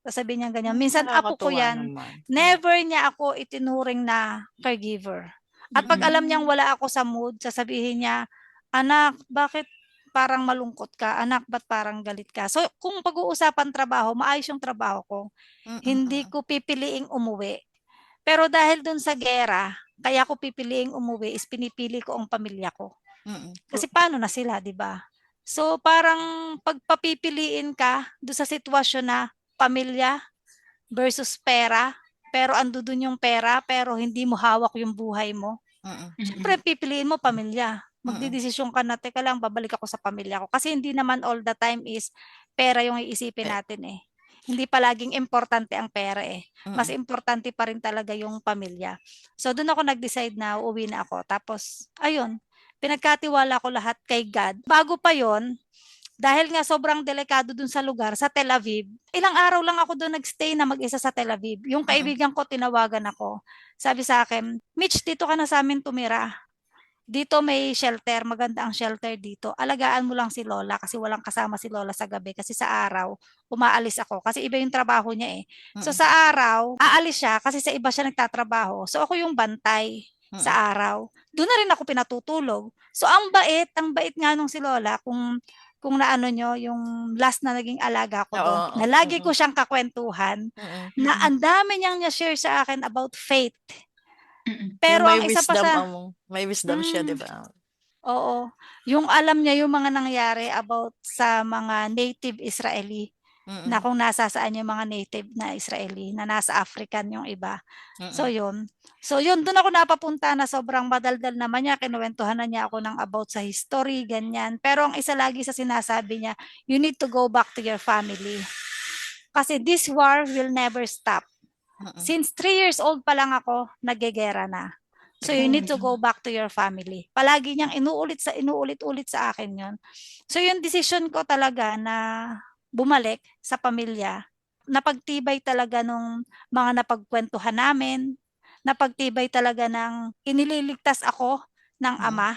Sasabihin niya ganyan. Minsan, apo ko Nakakatuwa yan. naman. Never niya ako itinuring na caregiver. At pag alam niyang wala ako sa mood, sasabihin niya, anak, bakit parang malungkot ka? Anak, ba't parang galit ka? So, kung pag-uusapan trabaho, maayos yung trabaho ko. Hindi ko pipiliing umuwi. Pero dahil dun sa gera, kaya ko pipiliing umuwi is pinipili ko ang pamilya ko. Kasi paano na sila, di ba? So, parang pagpapipiliin ka doon sa sitwasyon na pamilya versus pera, pero ando dun yung pera, pero hindi mo hawak yung buhay mo. Siyempre, pipiliin mo pamilya. Magdidesisyon ka na, teka lang, babalik ako sa pamilya ko. Kasi hindi naman all the time is pera yung iisipin natin eh. Hindi palaging importante ang pera eh. Mas importante pa rin talaga yung pamilya. So, doon ako nag-decide na uuwi na ako. Tapos, ayun, pinagkatiwala ko lahat kay God. Bago pa yon, dahil nga sobrang delikado dun sa lugar, sa Tel Aviv, ilang araw lang ako doon nagstay na mag-isa sa Tel Aviv. Yung kaibigan ko, tinawagan ako. Sabi sa akin, Mitch, dito ka na sa amin tumira. Dito may shelter, maganda ang shelter dito. Alagaan mo lang si Lola kasi walang kasama si Lola sa gabi kasi sa araw, umaalis ako kasi iba yung trabaho niya eh. So sa araw, aalis siya kasi sa iba siya nagtatrabaho. So ako yung bantay sa araw. Doon na rin ako pinatutulog. So ang bait nga nung si Lola kung naano nyo, yung last na naging alaga ko doon, Oo. na lagi ko siyang kakwentuhan, na ang dami niyang niya-share sa akin about faith. Pero Yung may ang isa pa wisdom sa, may wisdom siya, mm, di ba? oo, yung alam niya yung mga nangyari about sa mga native Israeli, na kung nasa saan yung mga native na Israeli, na nasa African yung iba. So yun. So yun, doon ako napapunta na sobrang madaldal naman niya. Kinuwentuhan na niya ako ng about sa history, ganyan. Pero ang isa lagi sa sinasabi niya, you need to go back to your family. Kasi this war will never stop. Since 3 years old pa lang ako, nagegera na. So you need to go back to your family. Palagi niyang inuulit-ulit sa akin 'yon. So yung decision ko talaga na bumalik sa pamilya, napagtibay talaga nung mga napagkwentuhan namin, napagtibay talaga ng inililigtas ako ng ama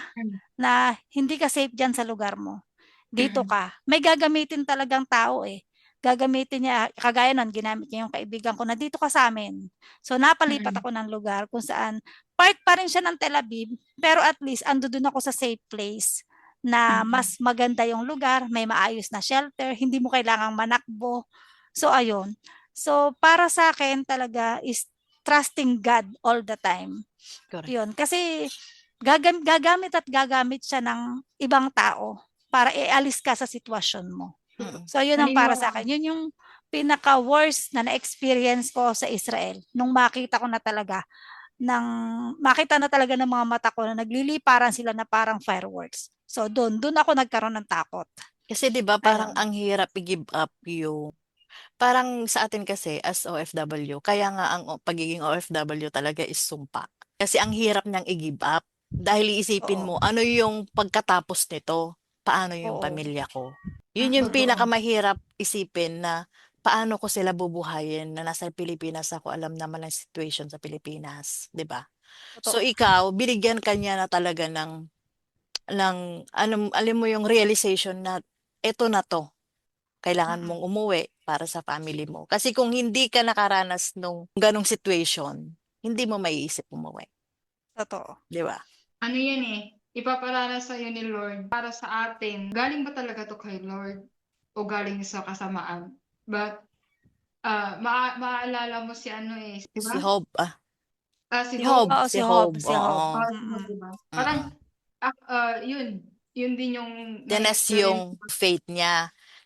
na hindi ka safe diyan sa lugar mo. Dito ka. May gagamitin talagang tao eh. Gagamitin niya, kagaya nun, ginamit niya yung kaibigan ko na dito ka sa amin. So napalipat ako ng lugar kung saan part pa rin siya ng Tel Aviv, pero at least ando dun ako sa safe place na mas maganda yung lugar, may maayos na shelter, hindi mo kailangang manakbo. So ayun. So para sa akin talaga is trusting God all the time. Correct. Yun. Kasi gagamit siya ng ibang tao para ialis ka sa sitwasyon mo. So yun ang para sa akin. Yun yung pinaka-worst na na-experience ko sa Israel. Nung makita na talaga ng mga mata ko na nagliliparan sila na parang fireworks. So doon ako nagkaroon ng takot. Kasi 'di ba parang Ayun. ang hirap i-give up yung parang sa atin kasi as OFW, kaya nga ang pagiging OFW talaga is sumpa. Kasi ang hirap niyang i-give up dahil iisipin Oo. mo ano yung pagkatapos nito, paano yung Oo. pamilya ko. Yun yung pinakamahirap isipin na paano ko sila bubuhayin na nasa Pilipinas ako, alam naman ang situation sa Pilipinas, 'di ba? So Totoo. ikaw, binigyan ka niya na talaga ng alam mo yung realization na eto na 'to, kailangan mong umuwi para sa family mo. Kasi kung hindi ka nakaranas nung ganong situation, hindi mo maiisip umuwi, Totoo. 'di ba? Ano yan eh, ipaparanas sa'yo ni Lord para sa atin. Galing ba talaga to kay Lord? O galing sa kasamaan? But, maaalala mo si ano eh, di Si ba? Hope, Si Si Hope. Hob, Oo, si si Hob, Hob, si Hob. oo. Si Hope, Mm-mm. diba? Parang, Mm. yun din yung Tinest na-experience yung faith niya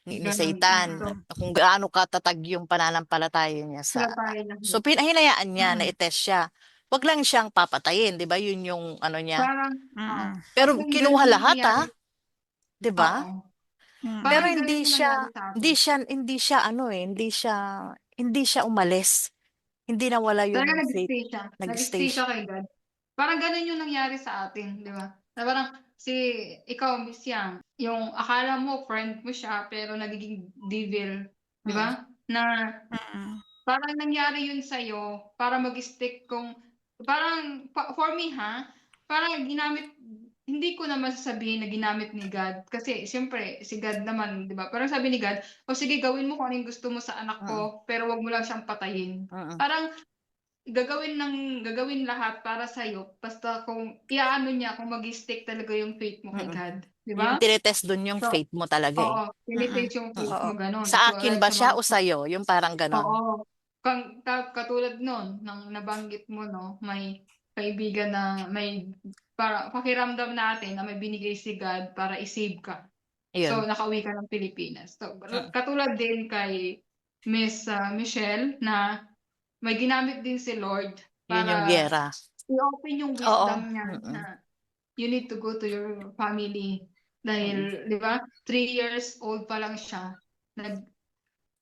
ni ganun. Satan, So, kung gaano katatag yung pananampalataya niya sa... sila tayo So, lahat. hinayaan niya na Mm. i-test siya. Wag lang siyang papatayin, di ba? Yun yung ano niya. Parang, Mm-mm. Pero parang kinuha ganun yung lahat, nangyari. ha? Di ba? Oo. Mm-mm. Pero Parang ganun yung nangyari sa atin. hindi siya umalis. Hindi nawala Talaga yung faith. nag-stay siya. Nag-stay Nag-stay siya siya. kay God. Parang ganun yung nangyari sa atin, di ba? Na parang ikaw, Miss Yang, yung akala mo friend mo siya, pero nagiging devil, di Mm. ba? Na Mm-mm. parang nangyari yun sa'yo para mag-stick parang, for me ha, parang hindi ko naman sasabihin na ginamit ni God. Kasi, siyempre, si God naman, di ba? Parang sabi ni God, o sige, gawin mo kung ano yung gusto mo sa anak Mm. ko, pero wag mo lang siyang patayin. Mm. Parang, gagawin lahat para sa'yo, basta kung iaano niya, kung mag-stick talaga yung faith mo kay Mm. God. Di Yung ba? tinetest dun yung So, faith mo talaga oo, eh. Mm-mm. tinitake yung faith Mm. Oo. mo, ganun. Sa akin Like ba sa siya mga o sa'yo? Yung parang ganon. Oo. Katulad nun, nang nabanggit mo, no, may kaibigan na para pakiramdam natin na may binigay si God para i-save ka. So, Yun. nakauwi ka ng Pilipinas. So, Mm. katulad din kay Miss Michelle na may ginamit din si Lord Yun yung para gera. i-open yung Oo. wisdom niya na Mm. you need to go to your family. Mm. Dahil, di ba, 3 years old pa lang siya,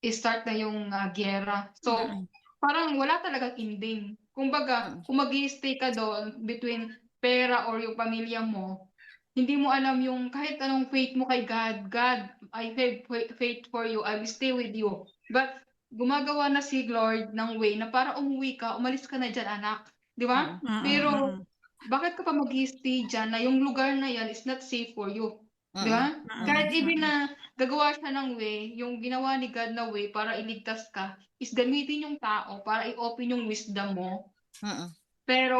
nag-start na yung giyera. So, Mm-mm. parang wala talagang ending. Kumbaga, Mm. kung mag-i-stay ka doon between pera or yung pamilya mo, hindi mo alam yung kahit anong faith mo kay God. God, I have faith for you. I will stay with you. But gumagawa na si Lord ng way na para umuwi ka, umalis ka na dyan, anak. Di ba? Mm. Mm-mm. Pero, Mm-mm. bakit ka pa mag-i-stay dyan na yung lugar na yan is not safe for you? Di Mm. ba? Kahit even na gagawa siya ng way, yung ginawa ni God na way para iligtas ka, is gamitin yung tao para i-open yung wisdom mo. Mm. Pero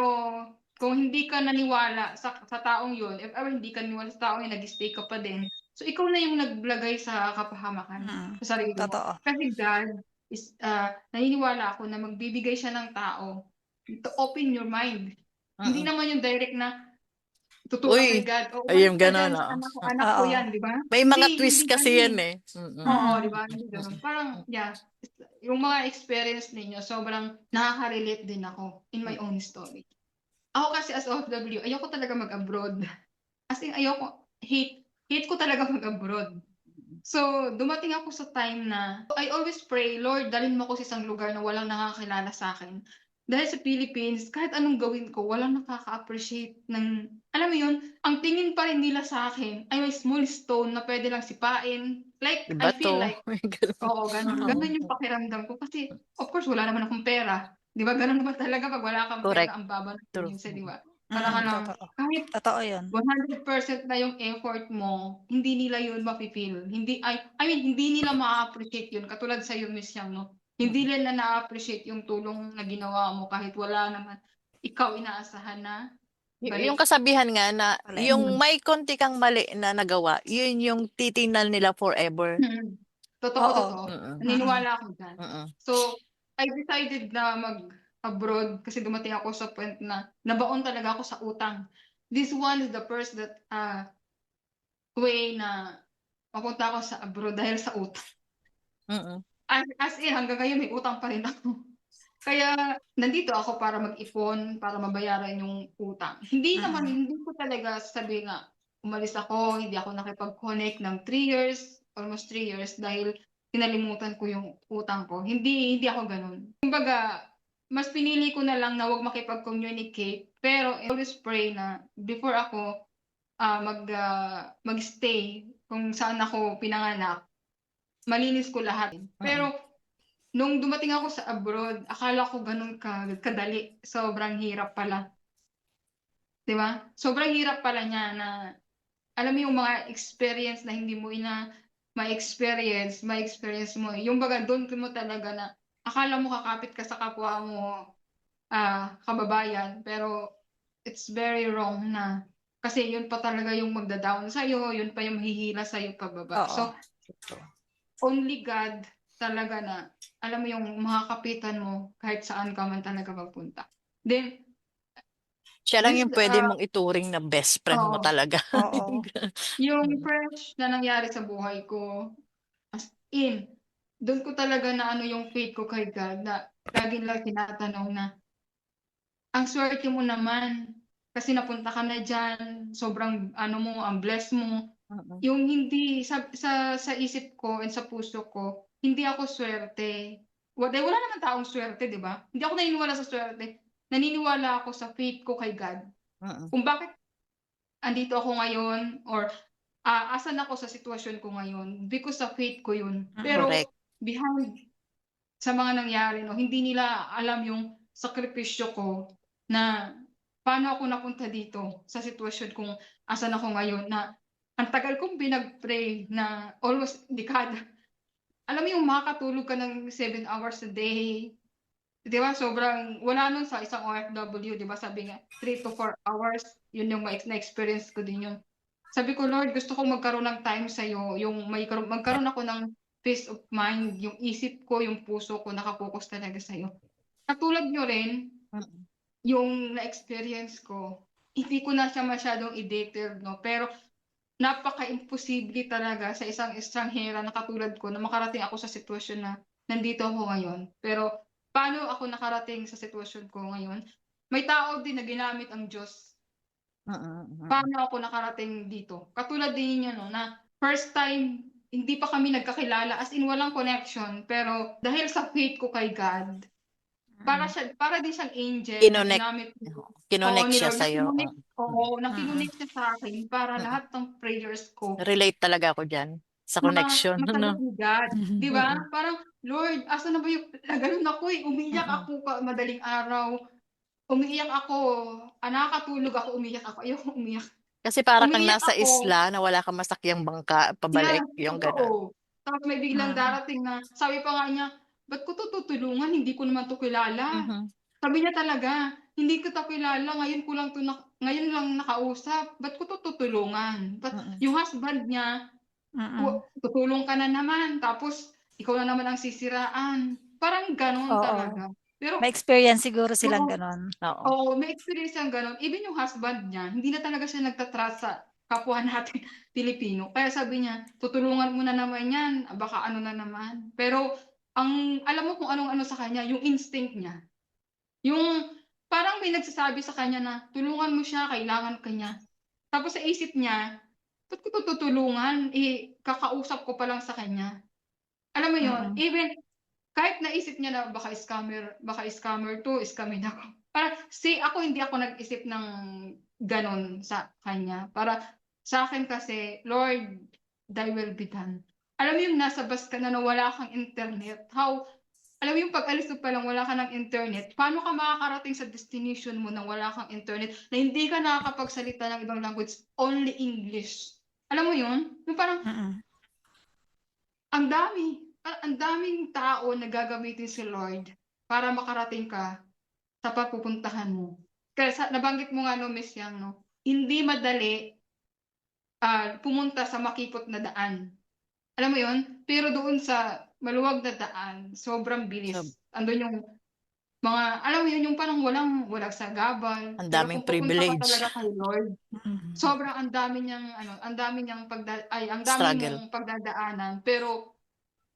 kung hindi ka naniwala sa taong yun, if ever hindi ka naniwala sa taong yun, nag-stay ka pa din. So ikaw na yung naglagay sa kapahamakan Mm-mm. sa sarili mo. Totoo. Kasi God is, naniniwala ako na magbibigay siya ng tao to open your mind. Hindi Mm. naman yung direct na tutulak kay Uy, God. O, ay umalis yung ka ganon, dyan sa oo. anak ko Oo. yan, di ba? May mga twist Hindi kasi ganun yan eh. eh. Mm. Oo, Mm-mm. di ba? Hindi ganun. Parang, yeah, yung mga experience ninyo, sobrang nakaka-relate din ako in my own story. Ako kasi as OFW, ayoko talaga mag-abroad. As in, hate ko talaga mag-abroad. So, dumating ako sa time na, I always pray, Lord, dalhin mo ako sa isang lugar na walang nakakilala sa akin. Dahil sa Philippines, kahit anong gawin ko, walang nakaka-appreciate ng, alam mo yun, ang tingin pa rin nila sa akin ay may small stone na pwede lang sipain. Like, Diba I feel to? like, Ganon. oo, ganun. Mm-mm. Ganun yung pakiramdam ko. Kasi, of course, wala naman akong pera. Di ba? Ganun naman talaga pag wala kang Correct. pera, ang baba ng True. tingin sa, di ba? Para ka Mm-mm. lang, Totoo. kahit Totoo yun. 100% na yung effort mo, hindi nila yun mafe-feel. I mean, hindi nila ma-appreciate yun. Katulad sa iyo, Miss Yang, no? Hindi nila na-appreciate yung tulong na ginawa mo kahit wala naman ikaw inaasahan na Yung balik. kasabihan nga na Alin? yung may konti kang mali na nagawa, yun yung titingnan nila forever. Mm. Totoo, Oo. totoo. Mm. Mm-mm. Naniniwala ako dyan. Mm. So, I decided na mag-abroad kasi dumating ako sa point na nabaon talaga ako sa utang. This one is the first way na mapunta ako sa abroad dahil sa utang. Mm. As in, hanggang ngayon may utang pa rin ako. Kaya nandito ako para mag-ipon, para mabayaran yung utang. Mm-mm. Hindi ko talaga sasabihin na umalis ako, hindi ako nakipag-connect ng 3 years, almost 3 years, dahil kinalimutan ko yung utang ko. Hindi ako ganun. Kumbaga, mas pinili ko na lang na huwag makipag-communicate, pero I always pray na before ako mag-stay kung saan ako pinanganak, malinis ko lahat. Mm. Pero nung dumating ako sa abroad, akala ko ganun kadali. Sobrang hirap pala. 'Di ba? Sobrang hirap pala niya na alam mo yung mga experience na hindi mo ma-experience mo. Yung baga doon mo talaga na akala mo kakapit ka sa kapwa mo kababayan, pero it's very wrong na kasi yun pa talaga yung magda-down sa'yo, yun pa yung mahihila sa'yo pababa. Oo. So, only God talaga na, alam mo yung makakapitan mo kahit saan ka man talaga magpunta. Then, Siya lang This, yung pwede mong ituring na best friend mo oo, talaga. Oo. yung Mm. fresh na nangyari sa buhay ko, as in, doon ko talaga na ano yung faith ko kay God na lagi lang tinatanong na, ang swerte mo naman kasi napunta ka na diyan, sobrang ano mo, ang bless mo. Mm. Yung hindi sa isip ko and sa puso ko, hindi ako swerte. Wala naman taong swerte, 'di ba? Hindi ako naniniwala sa swerte. Naniniwala ako sa faith ko kay God. Mm. Kung bakit andito ako ngayon or asan ako sa sitwasyon ko ngayon because sa faith ko 'yun. Correct. Pero behind sa mga nangyari 'no, hindi nila alam yung sakripisyo ko na paano ako napunta dito sa sitwasyon kung asan ako ngayon na ang tagal kong pinag-pray na almost dekada. Alam mo yung makakatulog ka ng 7 hours a day, 'di ba sobrang wala nun sa isang OFW, 'di ba sabi nga 3 to 4 hours, yun yung na-experience ko din yun. Sabi ko, "Lord, gusto kong magkaroon ng time sa'yo, yung magkaroon ako ng peace of mind, yung isip ko, yung puso ko naka-focus talaga sa'yo." Katulad niyo rin, Mm. yung na-experience ko, hindi ko na siya masyadong i-detailed 'no, pero napaka-imposible talaga sa isang estranghera na katulad ko na makarating ako sa sitwasyon na nandito ako ngayon. Pero paano ako nakarating sa sitwasyon ko ngayon, may tao din na ginamit ang Diyos. Mm. Mm. Paano ako nakarating dito. Katulad din ninyo 'no, na first time hindi pa kami nagkakilala, as in walang connection, pero dahil sa faith ko kay God, para din siyang angel na Kinonect. ginamit ni oo, Kinonect ni siya Lord na sa'yo. kinonect Mm. oo, na Mm. kinonect niya sa'kin para Mm. lahat ng prayers ko Relate talaga ako diyan sa connection, masagot ano? ni God, 'di ba? Mm. Parang, "Lord, asan na ba yung" gano'n ako, umiiyak Mm. ako madaling araw, umiiyak ako, nakakatulog ako, umiiyak ako, ayokong umiyak. Kasi para kang Umiiyak nasa ako, isla na wala kang masakyang bangka yeah, pabalik, yung gano'n. totoo. Tapos may biglang Mm. darating na sabi pa nga niya, "Ba't ko 'to tutulungan, hindi ko naman 'to kilala." Mhm. Sabi niya talaga, "Hindi kita kilala, ngayon lang nakausap, ba't ko 'to tutulungan?" Mm. Yung husband niya, Mm. tutulong ka na naman tapos ikaw na naman ang sisiraan, parang gano'n Oo. talaga. Pero May experience siguro silang oo, gano'n. Oo. oo, may experience siyang gano'n. Even yung husband niya, hindi na talaga siya nagta-trust sa kapwa natin Pilipino. Kaya sabi niya, "Tutulungan mo na naman 'yan, baka ano na naman." Pero alam mo kung anong-ano sa kanya, yung instinct niya. Yung parang may nagsasabi sa kanya na, "Tulungan mo siya, kailangan ka niya." Tapos sa isip niya, "Ba't ko 'to tutulungan, eh, kakausap ko pa lang sa kanya." Alam mo yun, Mm. even kahit naisip niya na baka scammer 'to, scamin ako. Parang ako hindi ako nag-isip ng gano'n sa kanya. Para sa'kin kasi, "Lord, thy will be done." Alam mo yung nasa bus ka na wala kang internet, alam mo yung pag-alis mo palang wala ka ng internet, paano ka makakarating sa destination mo ng wala kang internet, na hindi ka nakakapagsalita ng ibang language, only English. Alam mo yun? Yung parang Mm. ang daming tao na gagamitin si Lord para makarating ka sa pupuntahan mo. Kaya nabanggit mo nga 'no, Miss Yang 'no, hindi madali, pumunta sa makipot na daan. Alam mo yun? Pero doon sa maluwag na daan, sobrang bilis. So, Andun yung alam mo yun, yung parang walang sagabal, ang pero daming kung pupunta ka privilege. talaga kay Lord, Mm. sobrang ang dami niyang ang dami Struggle. mong pagdadaanan, pero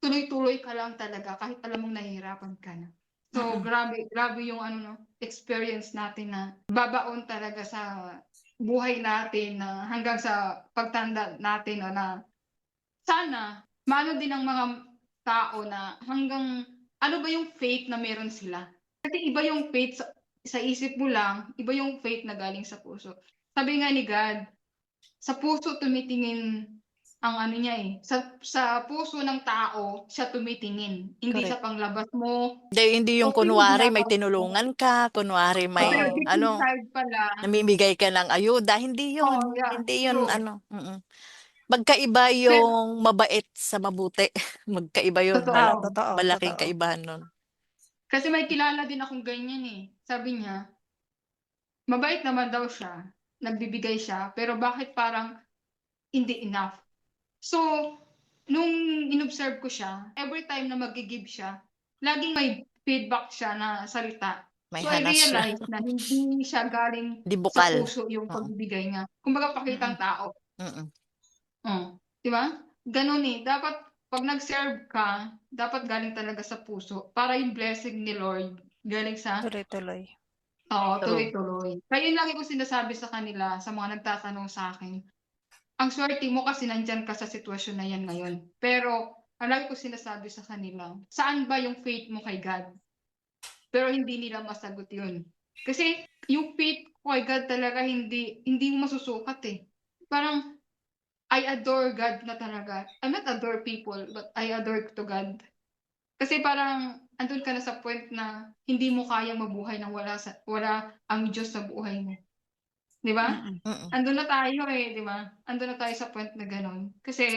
tuloy-tuloy ka lang talaga kahit alam mong nahihirapan ka na. So, Mm. grabe grabe yung ano 'no, experience natin na babaon talaga sa buhay natin na hanggang sa pagtanda natin 'no, na sana maano din ng mga tao na hanggang ano ba yung faith na meron sila. Kasi iba yung faith sa isip mo lang, iba yung faith na galing sa puso. Sabi nga ni God, sa puso tumitingin ang ano niya, eh, sa puso ng tao siya tumitingin, hindi sa Correct. panglabas mo. Hindi yung Okey yung kunwari may ginagawa mo, tinulungan ka, kunwari pero may deep ano, inside pala namimigay ka ng ayuda, hindi oo, yun. yeah, Hindi yun true. ano, magkaiba Pero yung mabait sa mabuti. Magkaiba yun, Oo, totoo, totoo, malaking totoo. kaibahan nun. kasi may kilala din akong ganyan, eh. Sabi niya, mabait naman daw siya, nagbibigay siya, pero bakit parang hindi enough. So, nung inobserve ko siya, every time na maggi-give siya, laging may feedback siya na salita. May So I hanas siya. realized na hindi siya galing Di sa bukal. puso yung Oo. pagbibigay niya. Kumbaga pakitang tao. Mm-mm. Oh, 'di ba? Gano'n eh. Dapat 'pag nag-serve ka, dapat galing talaga sa puso para yung blessing ni Lord galing sa Tuloy-tuloy. oo, True. tuloy-tuloy. Kaya yun lagi kong sinasabi sa kanila, sa mga nagtatanong sa'kin, ang swerte mo kasi nandiyan ka sa sitwasyon na 'yan ngayon. Pero ang lagi kong sinasabi sa kanila, saan ba yung faith mo kay God? Pero hindi nila masagot yun. Kasi yung faith ko kay God talaga hindi mo masusukat eh. Parang I adore God na talaga. I not adore people, but I adore to God. Kasi parang andun ka na sa point na hindi mo kayang mabuhay nang wala ang Diyos sa buhay mo. 'Di ba? Mm. Mm-mm. Andun na tayo eh, 'di ba? Andun na tayo sa point na gano'n. Kasi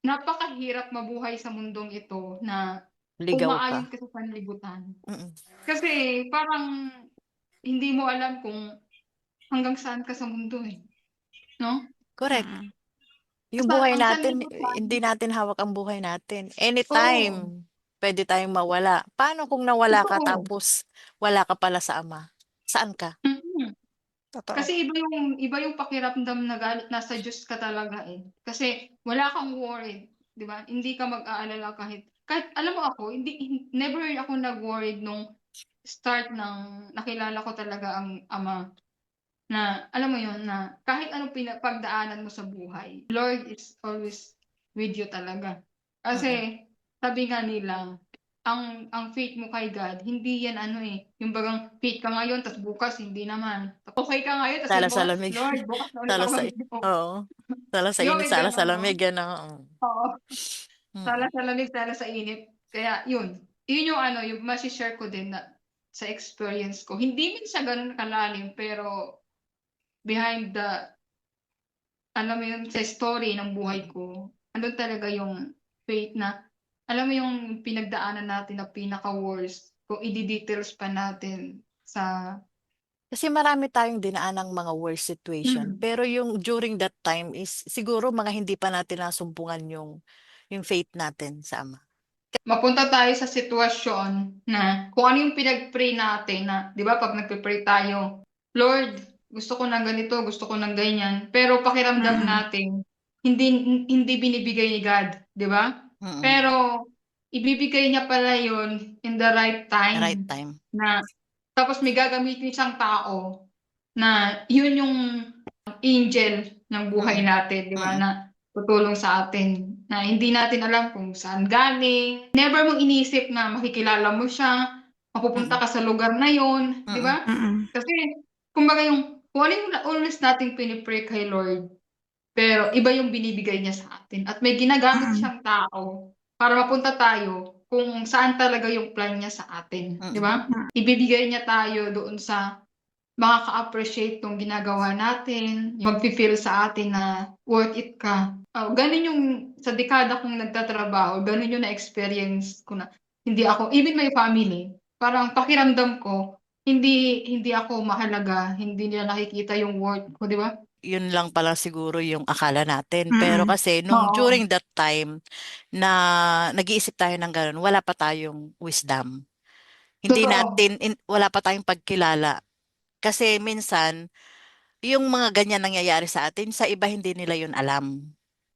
napakahirap mabuhay sa mundong ito na Ligaw ka. umaayon ka sa sanlibutan. Mm-mm. Kasi parang hindi mo alam kung hanggang saan ka sa mundo eh, 'no? Correct. Mm. Yung Basta buhay ang natin, sanlibutan hindi natin hawak ang buhay natin. oo, Anytime, pwede tayong mawala. Paano kung nawala ka totoo. tapos wala ka pala sa Ama? Saan ka? Mm. Totoo. Kasi iba yung pakiramdam na nasa Diyos ka talaga, eh. Kasi wala kang worried, 'di ba? Hindi ka mag-aalala kahit alam mo ako never ako nag-worried nung start ng nakilala ko talaga ang Ama, na alam mo 'yun, na kahit anong pagdaanan mo sa buhay, Lord is always with you talaga. Mm-mm. Kasi sabi nga nila, ang faith mo kay God hindi 'yan ano, eh, yung bagang faith ka ngayon ta's bukas hindi naman. Okey ka ngayon ta's Sala sa halimbawa, lamig. "Lord bukas na ulit Sala ako sa, mag-inom." oo. Sala sa 'Di ba init, may sala sa gano'n 'no? lamig, ano. Oo, sala Mm. sa lamig, sala sa init. Kaya 'yun yung ano, yung mashi-share ko din na sa experience ko. Hindi man siya gano'n kalalim pero behind the alam mo yun, sa story ng buhay Mm. ko, andun talaga yung faith na alam mo yung pinagdaanan natin na pinaka-worst, kung ide-details pa natin sa Kasi marami tayong dinaanang mga worst situation, mm. pero yung during that time is siguro mga hindi pa natin nasumpungan yung faith natin sa Ama. Mapunta tayo sa sitwasyon na kung ano yung pinag-pray natin na 'di ba 'pag nagpe-pray tayo, "Lord, gusto ko ng ganito, gusto ko ng ganyan." Pero pakiramdam Mm. natin hindi hindi binibigay ni God, 'di ba? Mm. Pero ibibigay niya pala yun in the right The right time time. na tapos may gagamitin siyang tao na yun yung angel ng buhay Mm. natin, 'di ba, Mm. na tutulong sa atin na hindi natin alam kung saan galing. Never mong inisip na makikilala mo siya, mapupunta Mm. ka sa lugar na yun, 'di Mm. ba? Mm. Kasi kumbaga yung kung ano yung always nating pini-pray kay Lord, pero iba yung binibigay niya sa atin at may ginagamit Mm. siyang tao para mapunta tayo kung saan talaga yung plan niya sa atin, 'di Mm. ba? Ibibigay niya tayo doon sa makaka-appreciate nung ginagawa natin, magfi-feel sa atin na worth it ka. Gano'n yung sa dekada kong nagtatrabaho, gano'n yung na-experience ko na hindi ako even my family, parang pakiramdam ko hindi hindi ako mahalaga, hindi nila nakikita yung worth ko, 'di ba? Yun lang pala siguro yung akala natin. Pero Mm. kasi nung Oo, during that time na nag-iisip tayo ng gano'n, wala pa tayong wisdom. totoo. Wala pa tayong pagkilala. Kasi minsan, yung mga ganyan nangyayari sa atin, sa iba hindi nila yun alam.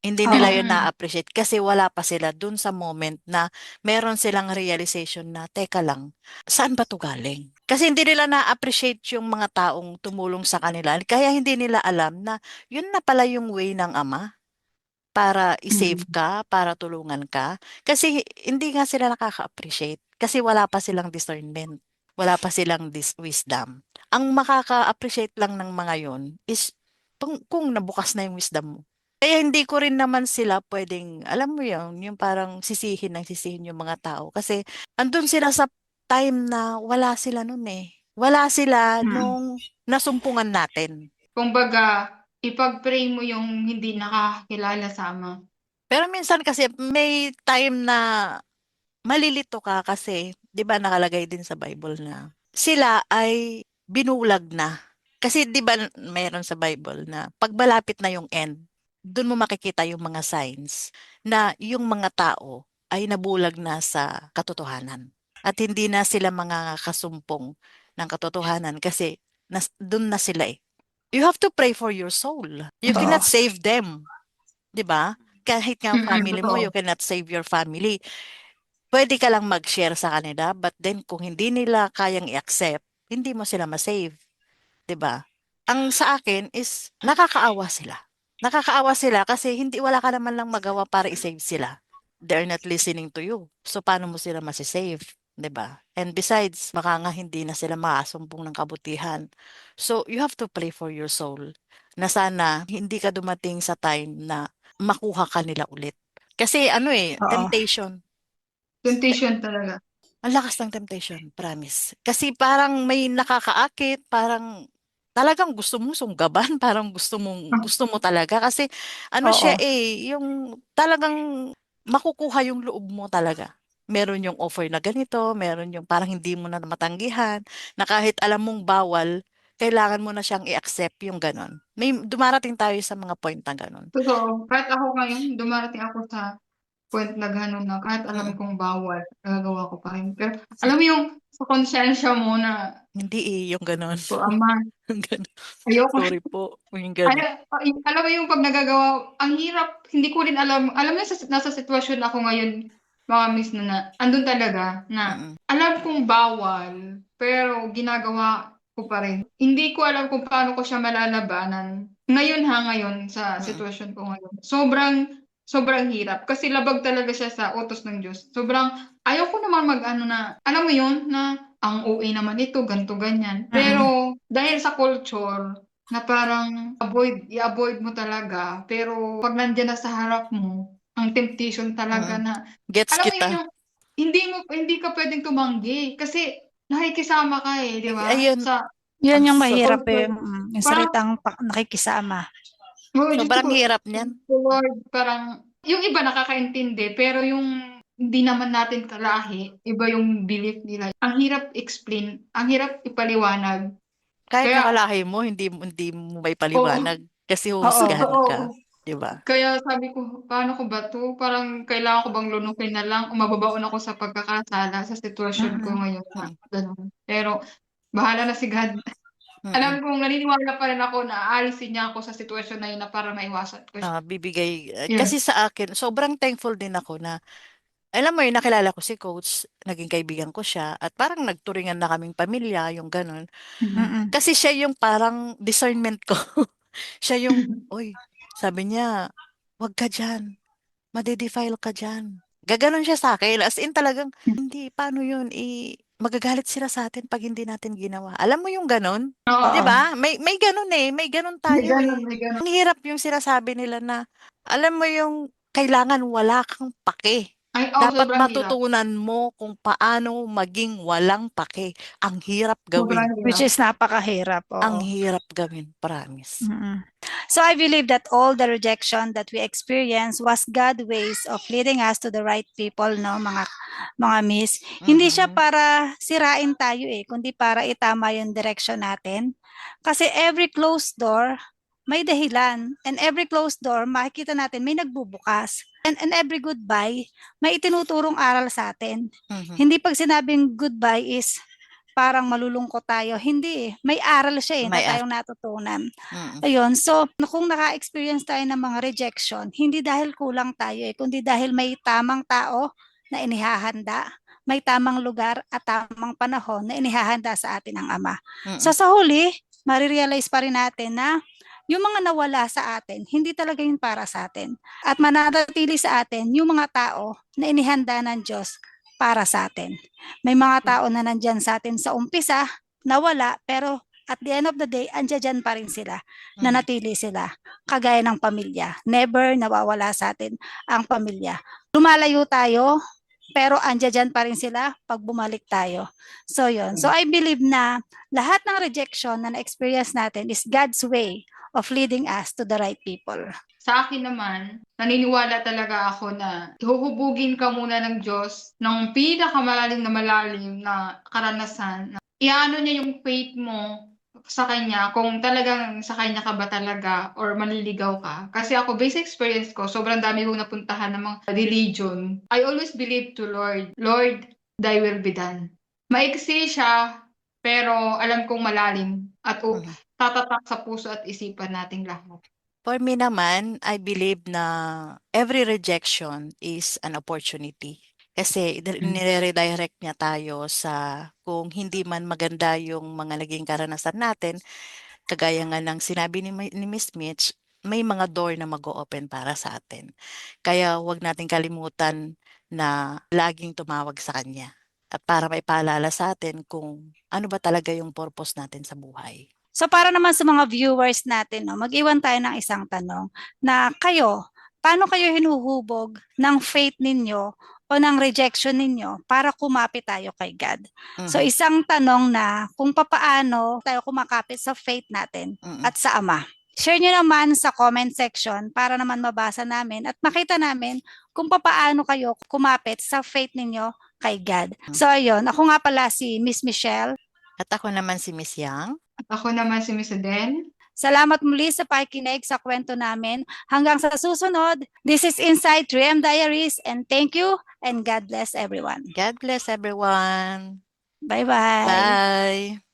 Hindi nila Oo. yun Mm, na-appreciate kasi wala pa sila dun sa moment na meron silang realization na, teka lang, saan ba to galing? Kasi hindi nila na-appreciate yung mga taong tumulong sa kanila. Kaya hindi nila alam na yun na pala yung way ng Ama para i-save mm, ka, para tulungan ka. Kasi hindi nga sila nakaka-appreciate kasi wala pa silang discernment. Wala pa silang wisdom. Ang makaka-appreciate lang ng mga yon is kung nabukas na yung wisdom mo. Kaya hindi ko rin naman sila pwedeng, alam mo yun, yung parang sisihin yung mga tao. Kasi andun sila sa time na wala sila nun eh. Wala sila mm. nung nasumpungan natin. Kumbaga ipag-pray mo yung hindi nakakakilala sa Ama. Pero minsan kasi may time na malilito ka kasi, 'di ba nakalagay din sa Bible na sila ay binulag na. Kasi 'di ba mayroon sa Bible na pag malapit na yung end, doon mo makikita yung mga signs na yung mga tao ay nabulag na sa katotohanan. At hindi na sila mga kasumpong ng katotohanan kasi doon na sila eh. You have to pray for your soul. You Oo. cannot save them, 'di ba? Kahit nga ang Mm, family mo, you totoo. cannot save your family. Pwede ka lang mag-share sa kanila, but then kung hindi nila kayang i-accept, hindi mo sila ma-save, 'di ba? Ang sa akin is nakakaawa sila. Nakakaawa sila kasi wala ka naman lang magawa para i-save sila. They're not listening to you. So paano mo sila masisave, 'di ba? And besides, baka nga hindi na sila makasumpong ng kabutihan. So you have to pray for your soul na sana hindi ka dumating sa time na makuha ka nila ulit. Kasi Oo. temptation. Temptation talaga. Ang lakas ng temptation, promise. Kasi parang may nakakaakit, parang talagang gusto mong sunggaban, parang gusto mo talaga kasi Oo. siya yung talagang makukuha yung loob mo talaga. Meron yung offer na ganito, meron yung parang hindi mo na matanggihan, na kahit alam mong bawal, kailangan mo na siyang i-accept yung ganon. May dumarating tayo sa mga point na ganon. Totoo. Kahit ako ngayon, dumarating ako sa point na gano'n na kahit alam Mm. kong bawal, nagagawa ko pa rin. Pero alam mo yung sa konsyensya mo na, Hindi yung ganon. "O Ama, Yung ganon. ayoko." Sorry po, yung Ano, ganon. alam mo yung 'pag nagagawa ang hirap, hindi ko rin alam mo nasa sitwasyon ako ngayon, mga miss na andun talaga na Mm. alam kong bawal, pero ginagawa ko pa rin. Hindi ko alam kung paano ko siya malalabanan. Ngayon sa Mm. sitwasyon ko ngayon, sobrang hirap kasi labag talaga siya sa utos ng Diyos. Sobrang ayaw ko naman mag-ano na, alam mo yun, na ang OA naman nito, ganito, ganyan. Mm. Pero dahil sa culture na parang i-avoid mo talaga, pero 'pag nandiyan na sa harap mo, ang temptation talaga Mm. na Gets alam mo yun kita. yung hindi ka puwedeng tumanggi kasi nakikisama ka, 'di ba? Ayun, Yun yung Sa mahirap culture. yung Parang, salitang nakikisama. oh, Diyos sobrang ko, hirap niyan. Diyos ko Lord, parang yung iba nakakaintindi, pero yung hindi naman natin kalahi, iba yung belief nila. Ang hirap explain, ang hirap ipaliwanag. Kahit yung Kaya kalahi mo, hindi mo oo, maipaliwanag kasi Oo. huhusgahan ka, totoo. 'di ba? Kaya sabi ko, "Paano ko ba 'to? Parang kailangan ko bang lunukin na lang o mababaon ako sa pagkakasala sa sitwasyon ko Mm. ngayon na Mm. gano'n." Pero bahala na si God. Mm. Alam kong naniniwala pa rin ako na aalisin niya ako sa sitwasyon na yun na para maiwasan ko siya. Kasi Yes. sa akin, sobrang thankful din ako na, alam mo yun, nakilala ko si coach, naging kaibigan ko siya, at parang nagturingan na kaming pamilya, yung gano'n. Mm. Mm. Kasi siya yung parang discernment ko. Siya yung, "Uy," sabi niya, "wag ka diyan. Made-defile ka diyan." Gaganon siya sa'kin, as in talagang, "Hindi, paano yun, magagalit sila sa'tin 'pag hindi natin ginawa." Alam mo yung gano'n? 'Di Oo, Oo. ba? May gano'n, may gano'n tayo, eh. may gano'n. Ang hirap yung sinasabi nila na, alam mo yung kailangan wala kang pake. Ay, oo, Dapat sobrang hirap, matutunan mo kung paano maging walang pake. Ang hirap sobrang gawin. Which hirap. is napakahirap, Ang oo. hirap gawin, promise. Mm. So I believe that all the rejection that we experience was God ways of leading us to the right people, no, mga miss. Hindi siya Mhm. para sirain tayo kundi para itama yung direction natin. Kasi every closed door may dahilan, and every closed door makikita natin may nagbubukas. And every goodbye may itinuturong aral sa atin. Mhm. Hindi pag sinabing goodbye is parang malulungkot tayo. Hindi. May aral siya na May tayong natutunan. Mm. Ayun, so kung naka-experience tayo ng mga rejection, hindi dahil kulang tayo kundi dahil may tamang tao na inihahanda, may tamang lugar at tamang panahon na inihahanda sa atin ng Ama. So Mm. sa huli, marirealize pa rin natin na yung mga nawala sa atin, hindi talaga yun para sa atin. At mananatili sa atin yung mga tao na inihanda ng Diyos para sa atin. May mga tao na nandyan sa atin sa umpisa, nawala, pero at the end of the day, andyan pa rin sila, Mhm. nanatili sila, kagaya ng pamilya. Never nawawala sa atin ang pamilya. Lumalayo tayo, pero andyan pa rin sila pag bumalik tayo. So yun. So I believe na lahat ng rejection na na-experience natin is God's way of leading us to the right people. Sa akin naman, naniniwala talaga ako na huhubugin ka muna ng Diyos ng malalim na karanasan. Na iano niya yung faith mo sa Kanya, kung talagang sa Kanya ka ba talaga or manliligaw ka. Kasi ako, based experience ko, sobrang dami kong napuntahan ng mga religion. I always believe to Lord, thy will be done. Maiksi siya, pero alam kong malalim at Mhm. tatatak sa puso at isipan nating lahat. For me naman, I believe na every rejection is an opportunity. Kasi nire-redirect niya tayo sa kung hindi man maganda yung mga naging karanasan natin, kagaya nga ng sinabi ni Miss Mitch, may mga door na mag-o-open para sa atin. Kaya huwag nating kalimutan na laging tumawag sa Kanya. At para maipaalala sa atin kung ano ba talaga yung purpose natin sa buhay. So para naman sa mga viewers natin, no, mag-iwan tayo ng isang tanong na kayo, paano kayo hinuhubog ng faith ninyo o ng rejection ninyo para kumapit tayo kay God? So Mhm. isang tanong na kung papaano tayo kumakapit sa faith natin Mm. at sa Ama. Share nyo naman sa comment section para naman mabasa namin at makita namin kung papaano kayo kumapit sa faith ninyo kay God. So ayun, ako nga pala si Miss Michelle. At ako naman si Miss Yang. At ako naman si Miss Aden. Salamat muli sa pakikinig sa kwento namin. Hanggang sa susunod, this is Inside 3M Diaries and thank you and God bless everyone. God bless everyone. Bye-bye. Bye.